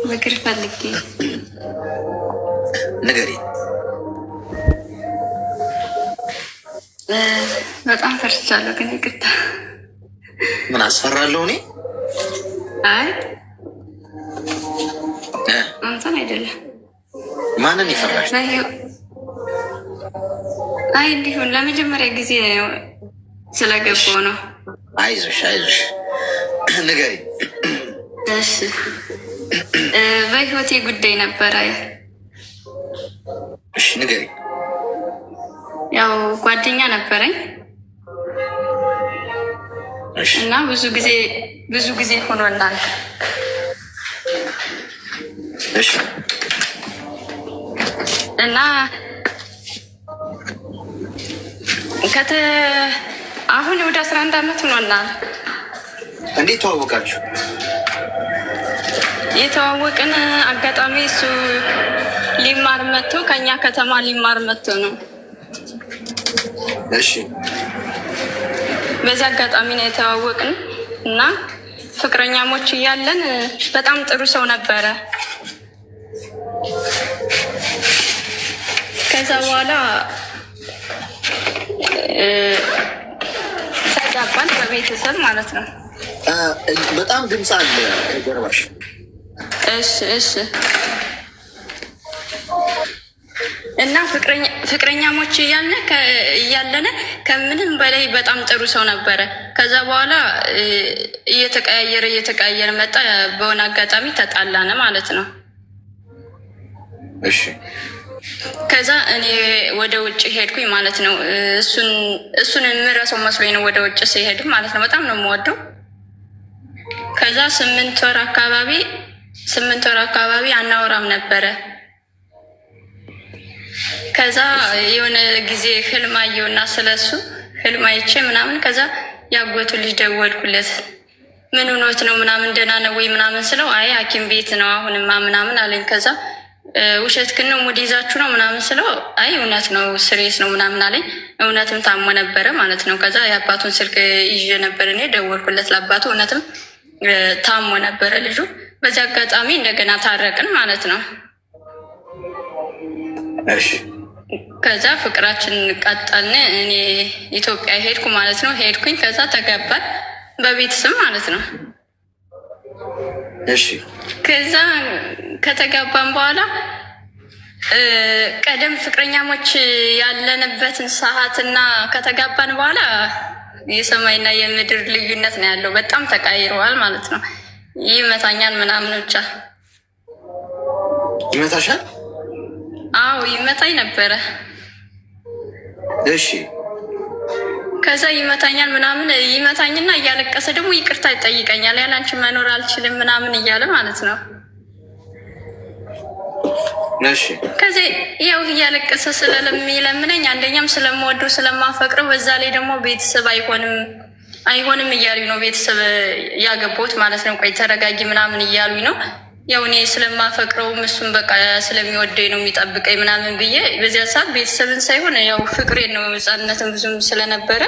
ምክር ፈልጌ ንገሪ። በጣም ፈርቻለሁ፣ ግን ይቅርታ። ምን አስፈራለሁ እኔ? አይ አንተን አይደለም። ማንን ይፈራሽ? አይ እንዲሁን ለመጀመሪያ ጊዜ ስለገባው ነው። አይዞሽ አይዞሽ፣ ንገሪ። እሺ በህይወቴ ጉዳይ ነበረ። እሺ ንገሪ። ያው ጓደኛ ነበረኝ እና ብዙ ጊዜ ሆኖናል። እሺ እና አሁን ወደ 11 ዓመት ሆኖናል። እንዴት ተዋወቃችሁ? የተዋወቅን አጋጣሚ እሱ ሊማር መጥቶ ከኛ ከተማ ሊማር መጥቶ ነው። እሺ በዚህ አጋጣሚ ነው የተዋወቅን እና ፍቅረኛሞች እያለን በጣም ጥሩ ሰው ነበረ። ከዛ በኋላ ተጋባን በቤተሰብ ማለት ነው። በጣም ድምፅ አለ ከጀርባሽ። እሺ እና ፍቅረኛሞች እያለን ከምንም በላይ በጣም ጥሩ ሰው ነበረ። ከዛ በኋላ እየተቀያየረ መጣ። በሆነ አጋጣሚ ተጣላን ማለት ነው። እሺ ከዛ እኔ ወደ ውጭ ሄድኩኝ ማለት ነው። እሱን የምረሰው መስሎኝ ነው ወደ ውጭ ሲሄድ ማለት ነው። በጣም ነው የምወደው። ከዛ 8 ወር አካባቢ አናወራም ነበረ። ከዛ የሆነ ጊዜ ህልም አየሁና ስለሱ ህልም አይቼ ምናምን ከዛ ያጎቱ ልጅ ደወልኩለት። ምን ሆኖት ነው ምናምን ደህና ነው ወይ ምናምን ስለው አይ ሐኪም ቤት ነው አሁንማ ምናምን አለኝ። ከዛ ውሸትክን ነው ሙድ ይዛችሁ ነው ምናምን ስለው አይ እውነት ነው ስሬስ ነው ምናምን አለኝ። እውነትም ታሞ ነበረ ማለት ነው። ከዛ የአባቱን ስልክ ይዤ ነበር እኔ ደወልኩለት ለአባቱ። እውነትም ታሞ ነበረ ልጁ። በዚህ አጋጣሚ እንደገና ታረቅን ማለት ነው። እሺ ከዛ ፍቅራችን ቀጠልን። እኔ ኢትዮጵያ ሄድኩ ማለት ነው። ሄድኩኝ ከዛ ተገባን በቤተሰብ ማለት ነው። እሺ ከዛ ከተጋባን በኋላ ቀደም ፍቅረኛሞች ያለንበትን ሰዓትና ከተጋባን በኋላ የሰማይና የምድር ልዩነት ነው ያለው። በጣም ተቃይረዋል ማለት ነው። ይመታኛል ምናምን ብቻ። ይመታሻል? አዎ ይመታኝ ነበረ። እሺ ከዛ ይመታኛል ምናምን ይመታኝና እያለቀሰ ደግሞ ይቅርታ ይጠይቀኛል። ያላንቺ መኖር አልችልም ምናምን እያለ ማለት ነው። እሺ ከዚህ ያው እያለቀሰ ስለሚለምነኝ አንደኛም ስለምወደው ስለማፈቅረው፣ በዛ ላይ ደግሞ ቤተሰብ አይሆንም እያሉኝ ነው። ቤተሰብ ያገባሁት ማለት ነው። ቆይ ተረጋጊ ምናምን እያሉኝ ነው። ያው እኔ ስለማፈቅረውም እሱም በቃ ስለሚወደኝ ነው የሚጠብቀኝ ምናምን ብዬ በዚያ ሰዓት ቤተሰብን ሳይሆን ያው ፍቅሬን ነው። ሕፃንነትን ብዙም ስለነበረ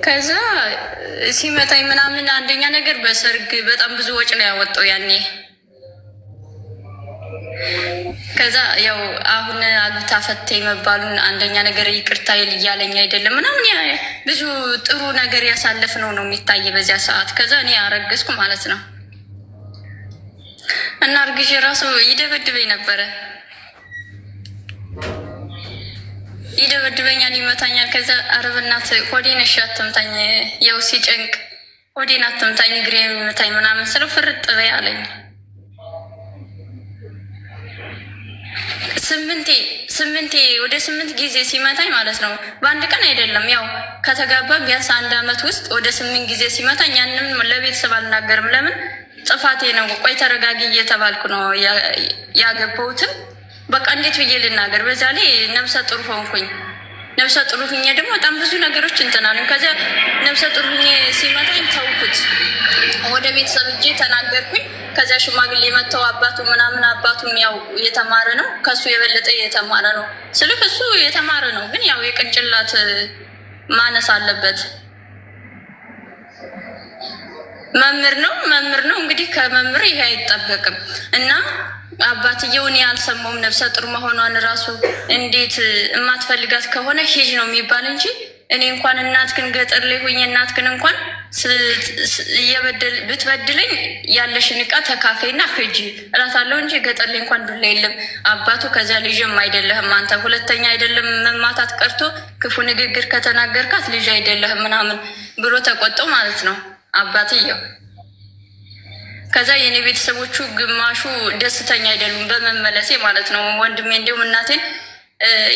ከዛ ሲመታኝ ምናምን አንደኛ ነገር በሰርግ በጣም ብዙ ወጪ ነው ያወጣው ያኔ። ከዛ ያው አሁን አሉታ ፈቴ መባሉን አንደኛ ነገር ይቅርታ እያለኝ አይደለም ምናምን ብዙ ጥሩ ነገር ያሳለፍነው ነው የሚታይ በዚያ ሰዓት። ከዛ እኔ አረገዝኩ ማለት ነው። እና እርግዤ ራሱ ይደበድበኝ ነበረ። ይደበድበኛል፣ ይመታኛል። ከዛ አረብ እናት ሆዴን እሺ አትምታኝ፣ ያው ሲጨንቅ ሆዴን አትምታኝ እግሬ ምታኝ ምናምን ስለው ፍርጥ በይ አለኝ። 8 ጊዜ ሲመታኝ ማለት ነው። በአንድ ቀን አይደለም። ያው ከተጋባ ቢያንስ 1 ዓመት ውስጥ ወደ 8 ጊዜ ሲመታኝ ያንም ለቤተሰብ አልናገርም። ለምን ጥፋቴ ነው። ቆይ ተረጋጊ እየተባልኩ ነው ያገባሁትም። በቃ እንዴት ብዬ ልናገር? በዛ ላይ ነብሰ ጡር ሆንኩኝ። ነብሰ ጡር ሁኜ ደግሞ በጣም ብዙ ነገሮች እንትናሉ። ከዚያ ነብሰ ጡር ሁኜ ሲመታኝ ተውኩት። ወደ ቤተሰብ እጄ ተናገርኩኝ። ከዚያ ሽማግሌ መጥተው አባቱ ምናምን አባቱም ያው የተማረ ነው፣ ከሱ የበለጠ የተማረ ነው። ስልክ እሱ የተማረ ነው፣ ግን ያው የቅንጭላት ማነስ አለበት። መምህር ነው እንግዲህ ከመምህር ይሄ አይጠበቅም። እና አባትየው እኔ አልሰማውም ነፍሰ ጡር መሆኗን ራሱ እንዴት የማትፈልጋት ከሆነ ሂጅ ነው የሚባል እንጂ እኔ እንኳን እናትክን ገጠር ላይ ሆኜ እናትክን እንኳን ብትበድለኝ ያለሽን ዕቃ ተካፌና ሂጂ እላታለሁ እንጂ ገጠር ላይ እንኳን ዱላ የለም። አባቱ ከዚያ ልጅም አይደለህም አንተ ሁለተኛ አይደለም መማታት ቀርቶ ክፉ ንግግር ከተናገርካት ልጅ አይደለህም ምናምን ብሎ ተቆጠው ማለት ነው አባትየው። ከዛ የኔ ቤተሰቦቹ ግማሹ ደስተኛ አይደሉም በመመለሴ ማለት ነው። ወንድሜ እንዲሁም እናቴን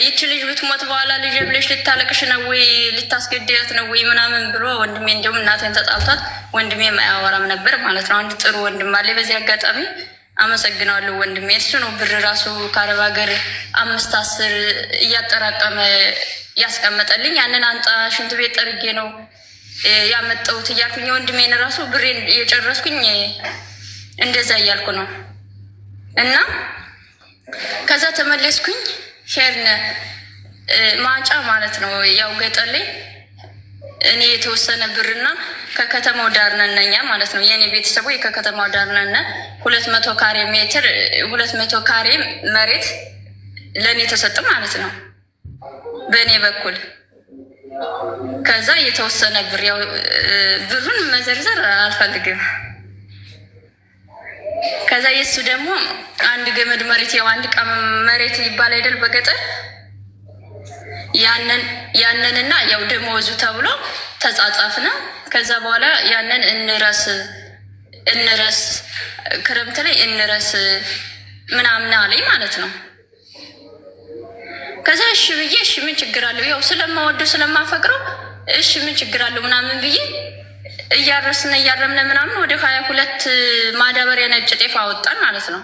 ይቺ ልጅ ብትሞት በኋላ ልጅ ብለሽ ልታለቅሽ ነው ወይ ልታስገድያት ነው ወይ ምናምን ብሎ ወንድሜ እንዲሁም እናቴን ተጣልቷት ወንድሜ አያወራም ነበር ማለት ነው። አንድ ጥሩ ወንድም አለ። በዚህ አጋጣሚ አመሰግነዋለሁ ወንድሜ። እሱ ነው ብር ራሱ ከአረብ ሀገር 5-10 እያጠራቀመ ያስቀመጠልኝ። ያንን አንጣ ሽንት ቤት ጠርጌ ነው ያመጣሁት እያልኩኝ ወንድሜን ራሱ ብሬን እየጨረስኩኝ እንደዛ እያልኩ ነው። እና ከዛ ተመለስኩኝ ሄድን ማጫ ማለት ነው። ያው ገጠር ላይ እኔ የተወሰነ ብርና ከከተማው ዳር ነን እኛ ማለት ነው። የእኔ ቤተሰቡ ከከተማው ዳር ነን። 200 ካሬ ሜትር 200 ካሬ መሬት ለእኔ ተሰጥ ማለት ነው በእኔ በኩል። ከዛ የተወሰነ ብር ያው ብሩን መዘርዘር አልፈልግም። ከዛ የሱ ደግሞ አንድ ገመድ መሬት ያው አንድ ቀም መሬት ይባል አይደል በገጠር ያንንና ያው ደሞዙ ተብሎ ተጻጻፍና ከዛ በኋላ ያንን እንረስ ክረምት ላይ እንረስ ምናምን አለኝ ማለት ነው። ከዛ እሺ ብዬ እሺ ምን ችግር አለው ያው ስለማወደው ስለማፈቅረው እሺ ምን ችግር አለው ምናምን ብዬ እያረስን እያረምነ ምናምን ወደ 22 ማዳበሪያ ነጭ ጤፍ አወጣን ማለት ነው።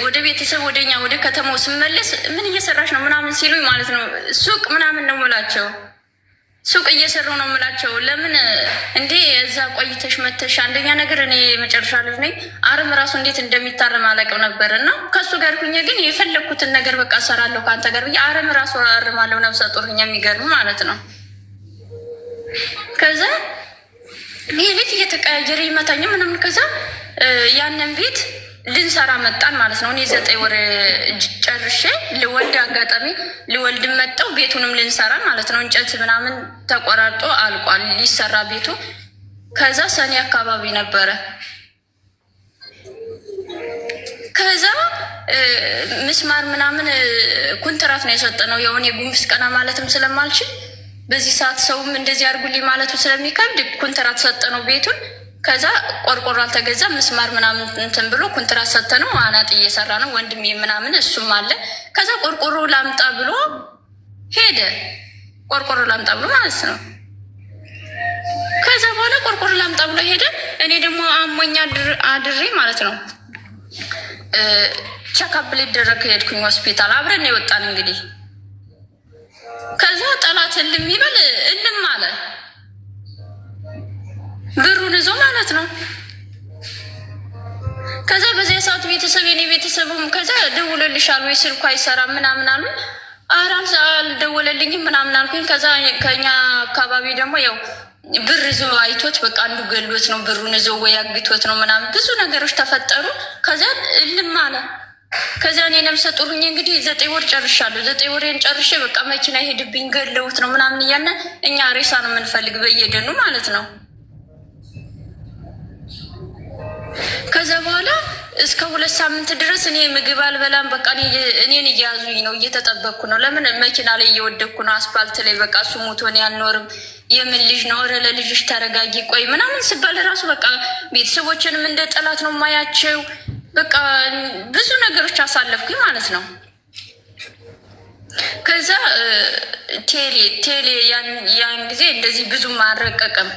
ወደ ቤተሰብ ወደኛ ወደ ከተማው ስመለስ ምን እየሰራሽ ነው ምናምን ሲሉኝ ማለት ነው ሱቅ ምናምን ነው የምላቸው። ሱቅ እየሰራው ነው የምላቸው። ለምን እንዴ እዛ ቆይተሽ መተሽ? አንደኛ ነገር እኔ መጨረሻ ልጅ ነኝ። አረም ራሱ እንዴት እንደሚታረም አላውቅም ነበር። እና ከሱ ጋር ሁኜ ግን የፈለግኩትን ነገር በቃ እሰራለሁ ከአንተ ጋር ብዬ አረም ራሱ አርማለሁ። ነፍሰ ጡር ሁኜ የሚገርም ማለት ነው። ከዛ ይህ ልጅ እየተቀያየረ ይመታኝ ምናምን። ከዛ ያንን ቤት ልንሰራ መጣን ማለት ነው። እኔ 9 ወር ጨርሼ ልወልድ አጋጣሚ ልወልድ መጣው ቤቱንም ልንሰራ ማለት ነው። እንጨት ምናምን ተቆራርጦ አልቋል ሊሰራ ቤቱ። ከዛ ሰኔ አካባቢ ነበረ። ከዛ ምስማር ምናምን ኮንትራት ነው የሰጠነው። ያው እኔ ጉንብስ ቀና ማለትም ስለማልችል በዚህ ሰዓት ሰውም እንደዚህ አድርጉልኝ ማለቱ ስለሚከብድ ኮንትራት ሰጠነው ቤቱን። ከዛ ቆርቆሮ አልተገዛ ምስማር ምናምን እንትን ብሎ ኮንትራት ሰጠነው። አናጥ እየሰራ ነው ወንድሜ ምናምን እሱም አለ። ከዛ ቆርቆሮ ላምጣ ብሎ ሄደ። ቆርቆሮ ላምጣ ብሎ ማለት ነው። ከዛ በኋላ ቆርቆሮ ላምጣ ብሎ ሄደ። እኔ ደግሞ አሞኛ አድሬ ማለት ነው ቸካፕ ሊደረግ ሄድኩኝ ሆስፒታል። አብረን የወጣን እንግዲህ። ከዛ ጠላት እልም ይበል እልም አለ ብሩን ይዞ ማለት ነው። ከዛ በዚያ ሰዓት ቤተሰብ የኔ ቤተሰቡም ከዛ ደውሎልሻል ወይ ስልኩ አይሰራም ምናምን አሉ። ኧረ አልደወለልኝም ምናምን አልኩኝ። ከዛ ከኛ አካባቢ ደግሞ ያው ብር ይዞ አይቶት በቃ አንዱ ገሎት ነው ብሩን ይዞ ወይ አግቶት ነው ምናምን ብዙ ነገሮች ተፈጠሩ። ከዛ እልም አለ። ከዛ እኔ ነፍሰ ጡር ሁኜ እንግዲህ 9 ወር ጨርሻለሁ። 9 ወሬን ጨርሼ በቃ መኪና ሄድብኝ ገለውት ነው ምናምን እያለ እኛ ሬሳ ነው የምንፈልግ በየደኑ ማለት ነው። ከዛ በኋላ እስከ 2 ሳምንት ድረስ እኔ ምግብ አልበላም። በቃ እኔን እያያዙኝ ነው፣ እየተጠበቅኩ ነው። ለምን መኪና ላይ እየወደኩ ነው፣ አስፓልት ላይ በቃ እሱ ሞቶ እኔ አልኖርም። የምን ልጅ ነው? ኧረ ለልጅሽ ተረጋጊ ቆይ ምናምን ስባል ራሱ በቃ ቤተሰቦችንም እንደ ጠላት ነው ማያቸው። በቃ ብዙ ነገሮች አሳለፍኩኝ ማለት ነው። ከዛ ቴሌ ያን ጊዜ እንደዚህ ብዙም አልረቀቀም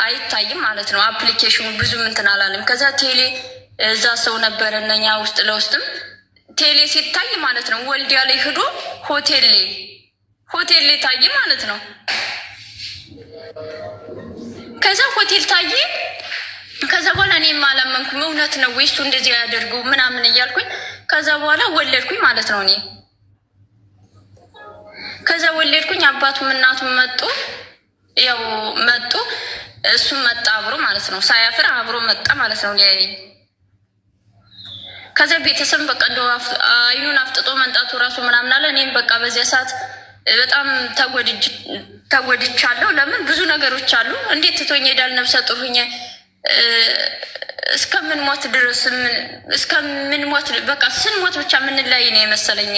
አይታይም ማለት ነው። አፕሊኬሽኑ ብዙም እንትን አላለም። ከዛ ቴሌ እዛ ሰው ነበረ እነኛ ውስጥ ለውስጥም ቴሌ ሲታይ ማለት ነው ወልዲያ ላይ ሂዶ ሆቴል ላይ ታየ ማለት ነው። ከዛ ሆቴል ታየ። ከዛ በኋላ እኔም አላመንኩም። እውነት ነው ወይ እሱ እንደዚህ ያደርገው ምናምን እያልኩኝ ከዛ በኋላ ወለድኩኝ ማለት ነው። እኔ ከዛ ወለድኩኝ። አባቱም እናቱም መጡ። ያው መጡ። እሱም መጣ አብሮ ማለት ነው። ሳያፍር አብሮ መጣ ማለት ነው ሊያየኝ። ከዚያ ቤተሰብ በቃ እንደው አይኑን አፍጥጦ መንጣቱ ራሱ ምናምን አለ። እኔም በቃ በዚያ ሰዓት በጣም ተጎድቻለሁ። ለምን ብዙ ነገሮች አሉ። እንዴት ትቶኝ ሄዳል? ነፍሰ ጡር ሁኜ እስከምንሞት ድረስ እስከምንሞት በቃ ስንሞት ብቻ የምንለያይ ነው የመሰለኝ።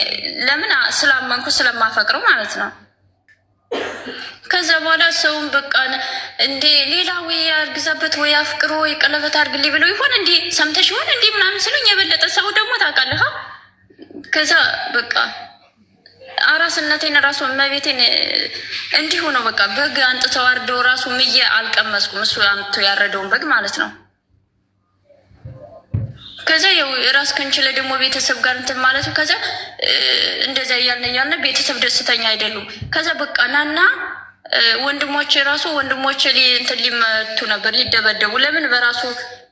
ለምን ስላመንኩ ስለማፈቅረው ማለት ነው። ከዛ በኋላ ሰውን በቃ እንዴ ሌላ ወይ አርግዛበት ወይ አፍቅሮ ወይ ቀለበት አርግልኝ ብለው ይሆን እንዲ ሰምተሽ ይሆን እንዲ ምናምን ስሉኝ የበለጠ ሰው ደግሞ ታውቃለህ። ከዛ በቃ አራስነቴን ራሱ እመቤቴን እንዲሁ ነው። በቃ በግ አንጥተው አርደው ራሱ ምዬ አልቀመስኩም። እሱ አንጥቶ ያረደውን በግ ማለት ነው። ከዛ ያው ራስ ከንችለ ደግሞ ቤተሰብ ጋር እንትን ማለቱ ከዛ እንደዛ እያልን ቤተሰብ ደስተኛ አይደሉም። ከዛ በቃ ናና ወንድሞቼ እንትን ሊመቱ ነበር፣ ሊደበደቡ። ለምን በራሱ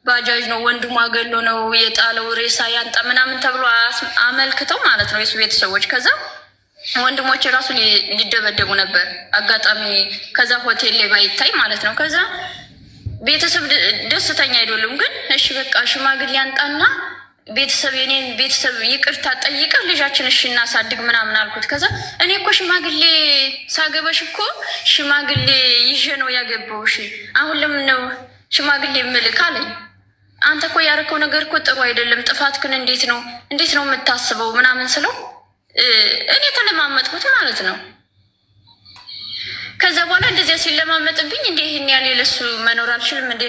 ባጃጅ ነው ወንድሙ አገሎ ነው የጣለው ሬሳ ያንጣ ምናምን ተብሎ አመልክተው ማለት ነው የሱ ቤተሰቦች። ከዛ ወንድሞቼ ራሱ ሊደበደቡ ነበር አጋጣሚ ከዛ ሆቴል ላይ ባይታይ ማለት ነው። ከዛ ቤተሰብ ደስተኛ አይደሉም። ግን እሺ በቃ ሽማግሌ ያንጣና ቤተሰብ የኔን ቤተሰብ ይቅርታ ጠይቀ ልጃችን እሺ እናሳድግ ምናምን አልኩት። ከዛ እኔ እኮ ሽማግሌ ሳገበሽ እኮ ሽማግሌ ይዤ ነው ያገባውሽ፣ አሁን ለምን ነው ሽማግሌ ምልክ አለኝ። አንተ እኮ ያደረከው ነገር እኮ ጥሩ አይደለም፣ ጥፋትክን እንዴት ነው የምታስበው ምናምን ስለው እኔ ተለማመጥኩት ማለት ነው። ከዛ በኋላ እንደዚያ ሲለማመጥብኝ እንዴ ይህን ያህል ለሱ መኖር አልችልም እንዴ?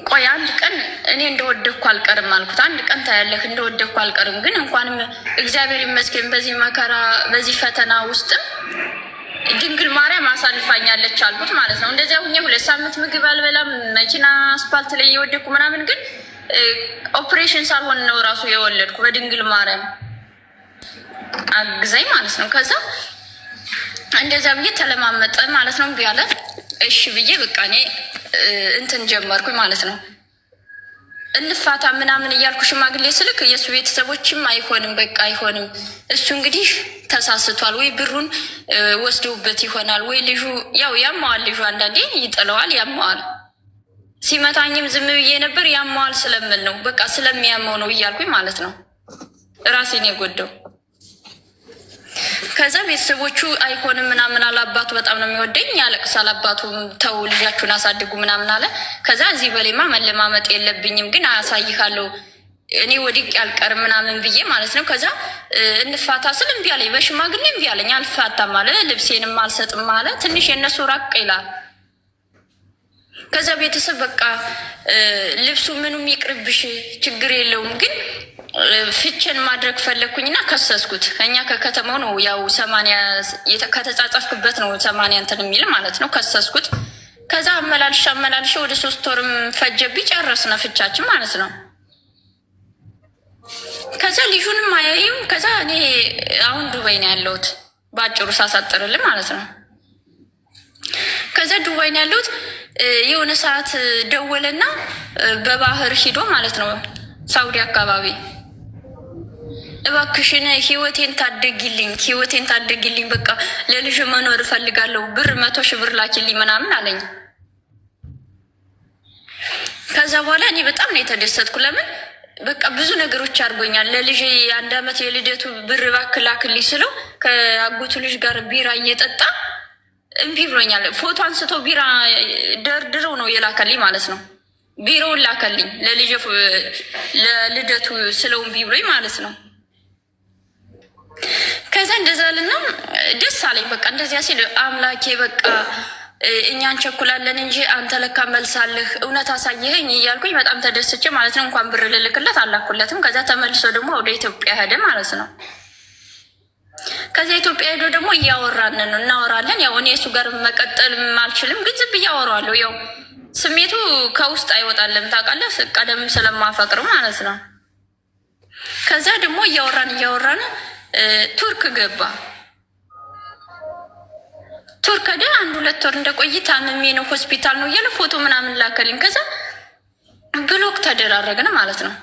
ቆይ አንድ ቀን እኔ እንደወደኩ አልቀርም አልኩት። አንድ ቀን ታያለህ እንደወደኩ አልቀርም። ግን እንኳንም እግዚአብሔር ይመስገን በዚህ መከራ በዚህ ፈተና ውስጥም ድንግል ማርያም አሳልፋኛለች አልኩት ማለት ነው። እንደዚያ ሁኜ 2 ሳምንት ምግብ አልበላም፣ መኪና አስፓልት ላይ እየወደኩ ምናምን። ግን ኦፕሬሽን ሳልሆን ነው ራሱ የወለድኩ በድንግል ማርያም አግዛኝ ማለት ነው። ከዛ እንደዛ ብዬ ተለማመጠ ማለት ነው። ቢያለ እሺ ብዬ በቃ እኔ እንትን ጀመርኩኝ ማለት ነው። እንፋታ ምናምን እያልኩ ሽማግሌ ስልክ የእሱ ቤተሰቦችም አይሆንም በቃ አይሆንም፣ እሱ እንግዲህ ተሳስቷል ወይ ብሩን ወስደውበት ይሆናል ወይ ልጁ ያው ያማዋል፣ ልጁ አንዳንዴ ይጥለዋል ያማዋል። ሲመታኝም ዝም ብዬ ነበር፣ ያማዋል ስለምል ነው በቃ ስለሚያመው ነው እያልኩኝ ማለት ነው ራሴን የጎደው። ከዛ ቤተሰቦቹ አይሆንም ምናምን አለ። አባቱ በጣም ነው የሚወደኝ፣ ያለቅሳል። አባቱ ተው ልጃችሁን አሳድጉ ምናምን አለ። ከዛ እዚህ በሌማ መለማመጥ የለብኝም ግን አያሳይካለሁ እኔ ወድቅ ያልቀርም ምናምን ብዬ ማለት ነው። ከዛ እንፋታ ስል እምቢ አለኝ፣ በሽማግሌ እምቢ አለኝ። አልፋታም አለ፣ ልብሴንም አልሰጥም አለ። ትንሽ የእነሱ ራቅ ይላል። ከዛ ቤተሰብ በቃ ልብሱ ምኑም ይቅርብሽ ችግር የለውም ግን ፍቼን ማድረግ ፈለግኩኝና ከሰስኩት። ከኛ ከከተማው ነው ያው 80 ከተጻጻፍኩበት ነው 80 እንትን የሚል ማለት ነው። ከሰስኩት። ከዛ አመላልሼ ወደ 3 ወርም ፈጀብኝ። ጨረስነ ፍቻችን ማለት ነው። ከዛ ልጁንም አያዩም። ከዛ እኔ አሁን ዱባይ ነው ያለሁት በአጭሩ ሳሳጥርልን ማለት ነው። ከዛ ዱባይ ነው ያለሁት። የሆነ ሰዓት ደወለና በባህር ሂዶ ማለት ነው ሳውዲ አካባቢ እባክሽን ህይወቴን ታደጊልኝ በቃ ለልጅ መኖር እፈልጋለሁ፣ ብር 100 ሺህ ብር ላኪልኝ ምናምን አለኝ። ከዛ በኋላ እኔ በጣም ነው የተደሰትኩ። ለምን በቃ ብዙ ነገሮች አድርጎኛል። ለልጅ 1 ዓመት የልደቱ ብር እባክህ ላክልኝ ስለው ከአጎቱ ልጅ ጋር ቢራ እየጠጣ እምቢ ብሎኛል። ፎቶ አንስቶ ቢራ ደርድረው ነው የላከልኝ ማለት ነው። ቢሮውን ላከልኝ ለልደቱ ስለው እምቢ ብሎኝ ማለት ነው። ከዛ እንደዛ ልና ደስ አለኝ። በቃ እንደዚያ ሲል አምላኬ በቃ እኛ እንቸኩላለን እንጂ አንተ ለካ መልሳለህ፣ እውነት አሳየኸኝ እያልኩኝ በጣም ተደስቼ ማለት ነው። እንኳን ብር ልልክለት አላኩለትም። ከዛ ተመልሶ ደግሞ ወደ ኢትዮጵያ ሄደ ማለት ነው። ከዚያ ኢትዮጵያ ሄዶ ደግሞ እናወራለን። ያው እኔ እሱ ጋር መቀጠል አልችልም፣ ግን ዝም ብዬ አወራዋለሁ። ያው ስሜቱ ከውስጥ አይወጣለም ታውቃለህ፣ ቀደም ስለማፈቅረው ማለት ነው። ከዛ ደግሞ እያወራን ቱርክ ገባ። ቱርክ ሄደ። 1-2 ወር እንደቆይ ታምሜ ነው ሆስፒታል ነው እያለ ፎቶ ምናምን ላከልኝ። ከዛ ብሎክ ተደራረግን ማለት ነው።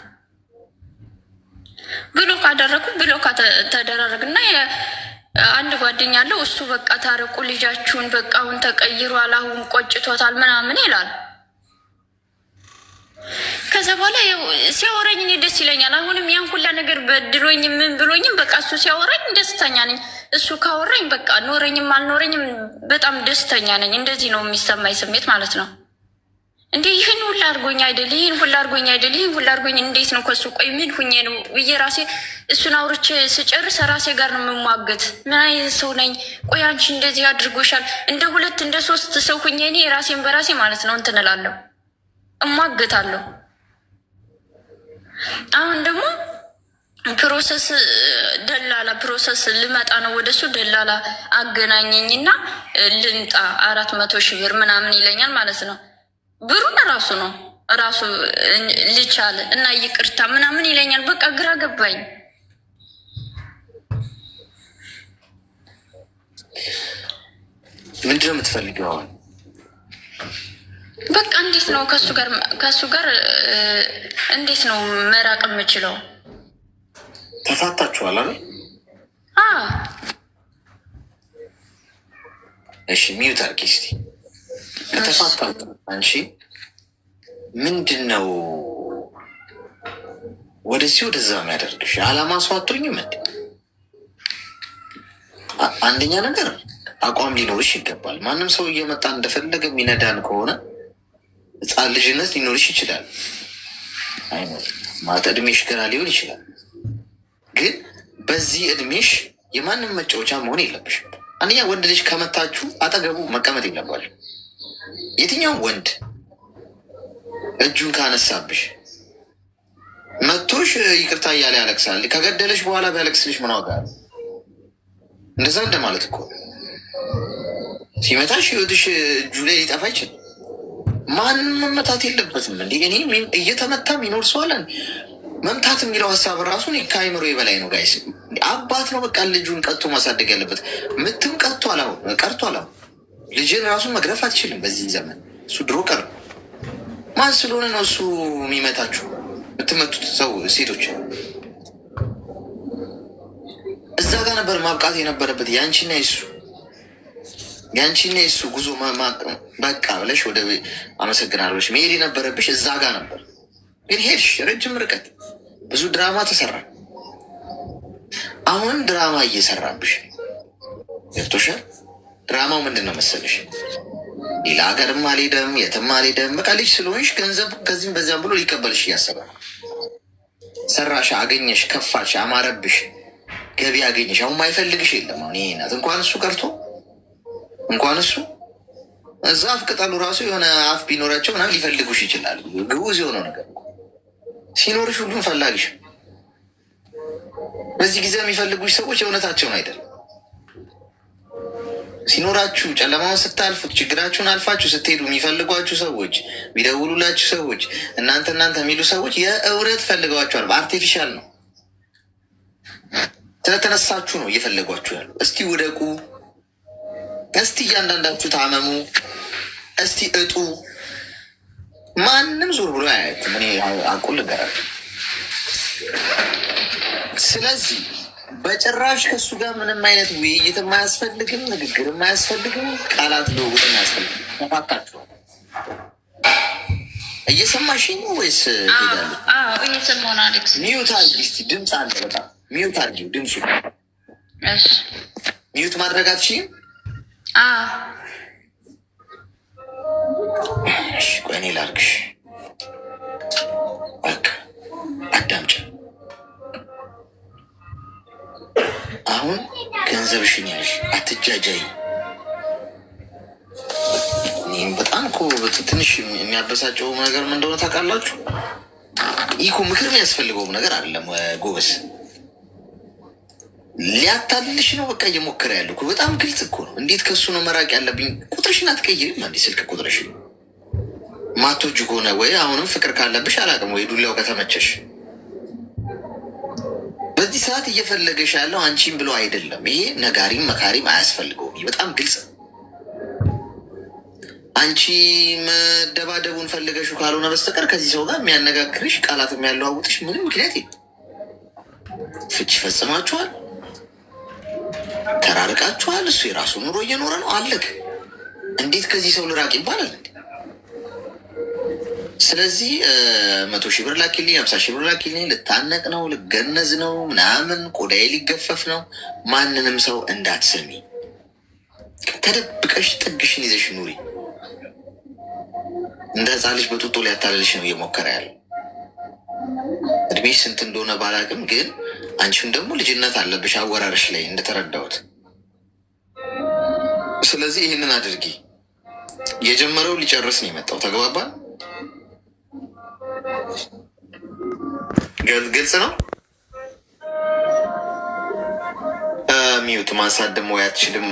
ብሎክ ተደራረግና አንድ ጓደኛ አለው እሱ በቃ ታረቁ ልጃችሁን በቃ አሁን ተቀይሯል፣ አሁን ቆጭቶታል ምናምን ይላል። ከዛ በኋላ ሲያወራኝ እኔ ደስ ይለኛል። አሁንም ያን ሁላ ነገር በድሎኝ ምን ብሎኝም በቃ እሱ ሲያወራኝ ደስተኛ ነኝ። እሱ ካወራኝ በቃ ኖረኝም አልኖረኝም በጣም ደስተኛ ነኝ። እንደዚህ ነው የሚሰማኝ ስሜት ማለት ነው። እንዴ ይህን ሁላ አድርጎኝ አይደል? ይህን ሁላ አድርጎኝ አይደል? ይህን ሁላ አድርጎኝ እንዴት ነው ከሱ ቆይ ምን ሁኜ ነው ብዬ ራሴ እሱን አውርቼ ስጨርስ ራሴ ጋር ነው የምሟገት። ምን አይነት ሰው ነኝ? ቆይ አንቺ እንደዚህ አድርጎሻል። እንደ ሁለት እንደ ሶስት ሰው ሁኜ እኔ ራሴን በራሴ ማለት ነው እንትን እላለሁ፣ እሟገታለሁ። አሁን ደግሞ ፕሮሰስ ደላላ ፕሮሰስ ልመጣ ነው ወደሱ። ደላላ አገናኘኝና ልምጣ 400,000 ብር ምናምን ይለኛል ማለት ነው። ብሩን ራሱ ነው ራሱ ልቻል እና ይቅርታ ምናምን ይለኛል። በቃ ግራ ገባኝ። ምንድነው የምትፈልገው አሁን? በቃ እንዴት ነው ከሱ ጋር እንዴት ነው መራቅ የምችለው? ተፋታችኋል አይደል? እሺ ሚዩት አድርጊ እስኪ። ከተፋታችሁ አንቺ ምንድን ነው ወደዚህ ወደዛ የሚያደርግሽ? አላማ ሰው አትሆኝም እንዴ? አንደኛ ነገር አቋም ሊኖርሽ ይገባል። ማንም ሰው እየመጣ እንደፈለገ የሚነዳን ከሆነ ህፃን ልጅነት ሊኖርሽ ይችላል። አይኖር ማለት እድሜሽ ገና ሊሆን ይችላል። ግን በዚህ እድሜሽ የማንም መጫወቻ መሆን የለብሽም። አንደኛ ወንድ ልጅ ከመታችሁ አጠገቡ መቀመጥ የለባችሁ። የትኛውም ወንድ እጁን ካነሳብሽ መቶሽ ይቅርታ እያለ ያለቅሳል። ከገደለሽ በኋላ ቢያለቅስልሽ ምን ዋጋ? እንደዛ እንደማለት እኮ ሲመታሽ ህይወትሽ እጁ ላይ ሊጠፋ ይችላል። ማንም መመታት የለበትም። እንዲ እኔ እየተመታ የሚኖር ሰው አለ። መምታት የሚለው ሀሳብ ራሱ ከአይምሮ በላይ ነው ጋይስ። አባት ነው በቃ ልጁን ቀጥቶ ማሳደግ ያለበት። ምትም ቀርቷል። ልጅን ራሱን መግረፍ አትችልም በዚህ ዘመን። እሱ ድሮ ቀር። ማን ስለሆነ ነው እሱ የሚመታችሁ? የምትመቱት ሰው ሴቶች እዛ ጋር ነበር ማብቃት የነበረበት። ያንቺና የሱ ጉዞ በቃ ብለሽ ወደ አመሰግናለሁ ብለሽ መሄድ የነበረብሽ እዛ ጋር ነበር። ግን ሄድሽ ረጅም ርቀት፣ ብዙ ድራማ ተሰራ። አሁን ድራማ እየሰራብሽ ገብቶሻል። ድራማው ምንድን ነው መሰለሽ? ሌላ ሀገርም አልሄደም የትም አልሄደም። በቃ ልጅ ስለሆንሽ ገንዘብ ከዚህም በዚያም ብሎ ሊቀበልሽ እያሰበ ነው። ሰራሽ፣ አገኘሽ፣ ከፋሽ፣ አማረብሽ፣ ገቢ አገኘሽ። አሁን ማይፈልግሽ የለም። አሁን ይሄ ናት። እንኳን እሱ ቀርቶ እንኳን እሱ እዛ አፍ ቅጠሉ ራሱ የሆነ አፍ ቢኖራቸው ምናምን ሊፈልጉሽ ይችላሉ። ግዑዝ የሆነው ነገር ሲኖርሽ ሁሉም ፈላጊሽ። በዚህ ጊዜ የሚፈልጉሽ ሰዎች የእውነታቸውን አይደለም። ሲኖራችሁ ጨለማውን ስታልፉት ችግራችሁን አልፋችሁ ስትሄዱ የሚፈልጓችሁ ሰዎች፣ የሚደውሉላችሁ ሰዎች፣ እናንተ የሚሉ ሰዎች የእውነት ፈልገዋችኋል። በአርቲፊሻል ነው ስለተነሳችሁ ነው እየፈለጓችሁ ያሉ። እስቲ ውደቁ፣ እስቲ እያንዳንዳችሁ ታመሙ፣ እስቲ እጡ። ማንም ዞር ብሎ አያያችሁም። እኔ አቁል ልንገራችሁ። ስለዚህ በጭራሽ ከእሱ ጋር ምንም አይነት ውይይት የማያስፈልግም፣ ንግግር የማያስፈልግም፣ ቃላት ልውውጥ የማያስፈልግም። ተፋታችኋል። እየሰማሽኝ ወይስ ሄዳለሁ? እየሰማሁ ነው አሌክስ። ሚዩት አድርጊ እስኪ። ድምፅ አለ በጣም ሚዩት አድርጊው ድምፁ። ሚዩት ማድረግ አትችይም? እሺ ቆይ እኔ ላድርግሽ። በቃ አዳምጪ። አሁን ገንዘብሽን ያዥ፣ አትጃጃይ። እኔም በጣም እኮ ትንሽ የሚያበሳጨው ነገር ምን እንደሆነ ታውቃላችሁ? ይህ እኮ ምክር የሚያስፈልገውም ነገር አይደለም ጎበስ። ሊያታልልሽ ነው በቃ እየሞከረ ያለው እኮ። በጣም ግልጽ እኮ ነው። እንዴት ከሱ ነው መራቅ ያለብኝ? ቁጥርሽን አትቀይሪም እንዲ ስልክ ቁጥርሽን ማቶጅ ከሆነ ወይ አሁንም ፍቅር ካለብሽ አላውቅም፣ ወይ ዱላው ከተመቸሽ። በዚህ ሰዓት እየፈለገሽ ያለው አንቺን ብሎ አይደለም። ይሄ ነጋሪም መካሪም አያስፈልገውም። በጣም ግልጽ ነው። አንቺ መደባደቡን ፈልገሹ ካልሆነ በስተቀር ከዚህ ሰው ጋር የሚያነጋግርሽ ቃላት የሚያለዋውጥሽ ምንም ምክንያት የለም። ፍቺ ፈጽማችኋል። ተራርቃችኋል። እሱ የራሱ ኑሮ እየኖረ ነው። አለቅ እንዴት ከዚህ ሰው ልራቅ ይባላል? ስለዚህ 100 ሺህ ብር ላኪልኝ፣ 50 ሺህ ብር ላኪልኝ፣ ልታነቅ ነው፣ ልገነዝ ነው ምናምን፣ ቆዳዬ ሊገፈፍ ነው። ማንንም ሰው እንዳትሰሚ፣ ተደብቀሽ ጥግሽን ይዘሽ ኑሪ። እንደ ሕፃን ልጅ በጡጦ ሊያታለልሽ ነው እየሞከረ ያለው። እድሜሽ ስንት እንደሆነ ባላቅም፣ ግን አንቺም ደግሞ ልጅነት አለብሽ አወራርሽ ላይ እንደተረዳሁት። ስለዚህ ይህንን አድርጊ። የጀመረው ሊጨርስ ነው የመጣው። ተግባባን? ግልጽ ነው። ሚዩት ማንሳት ደግሞ አትችልም።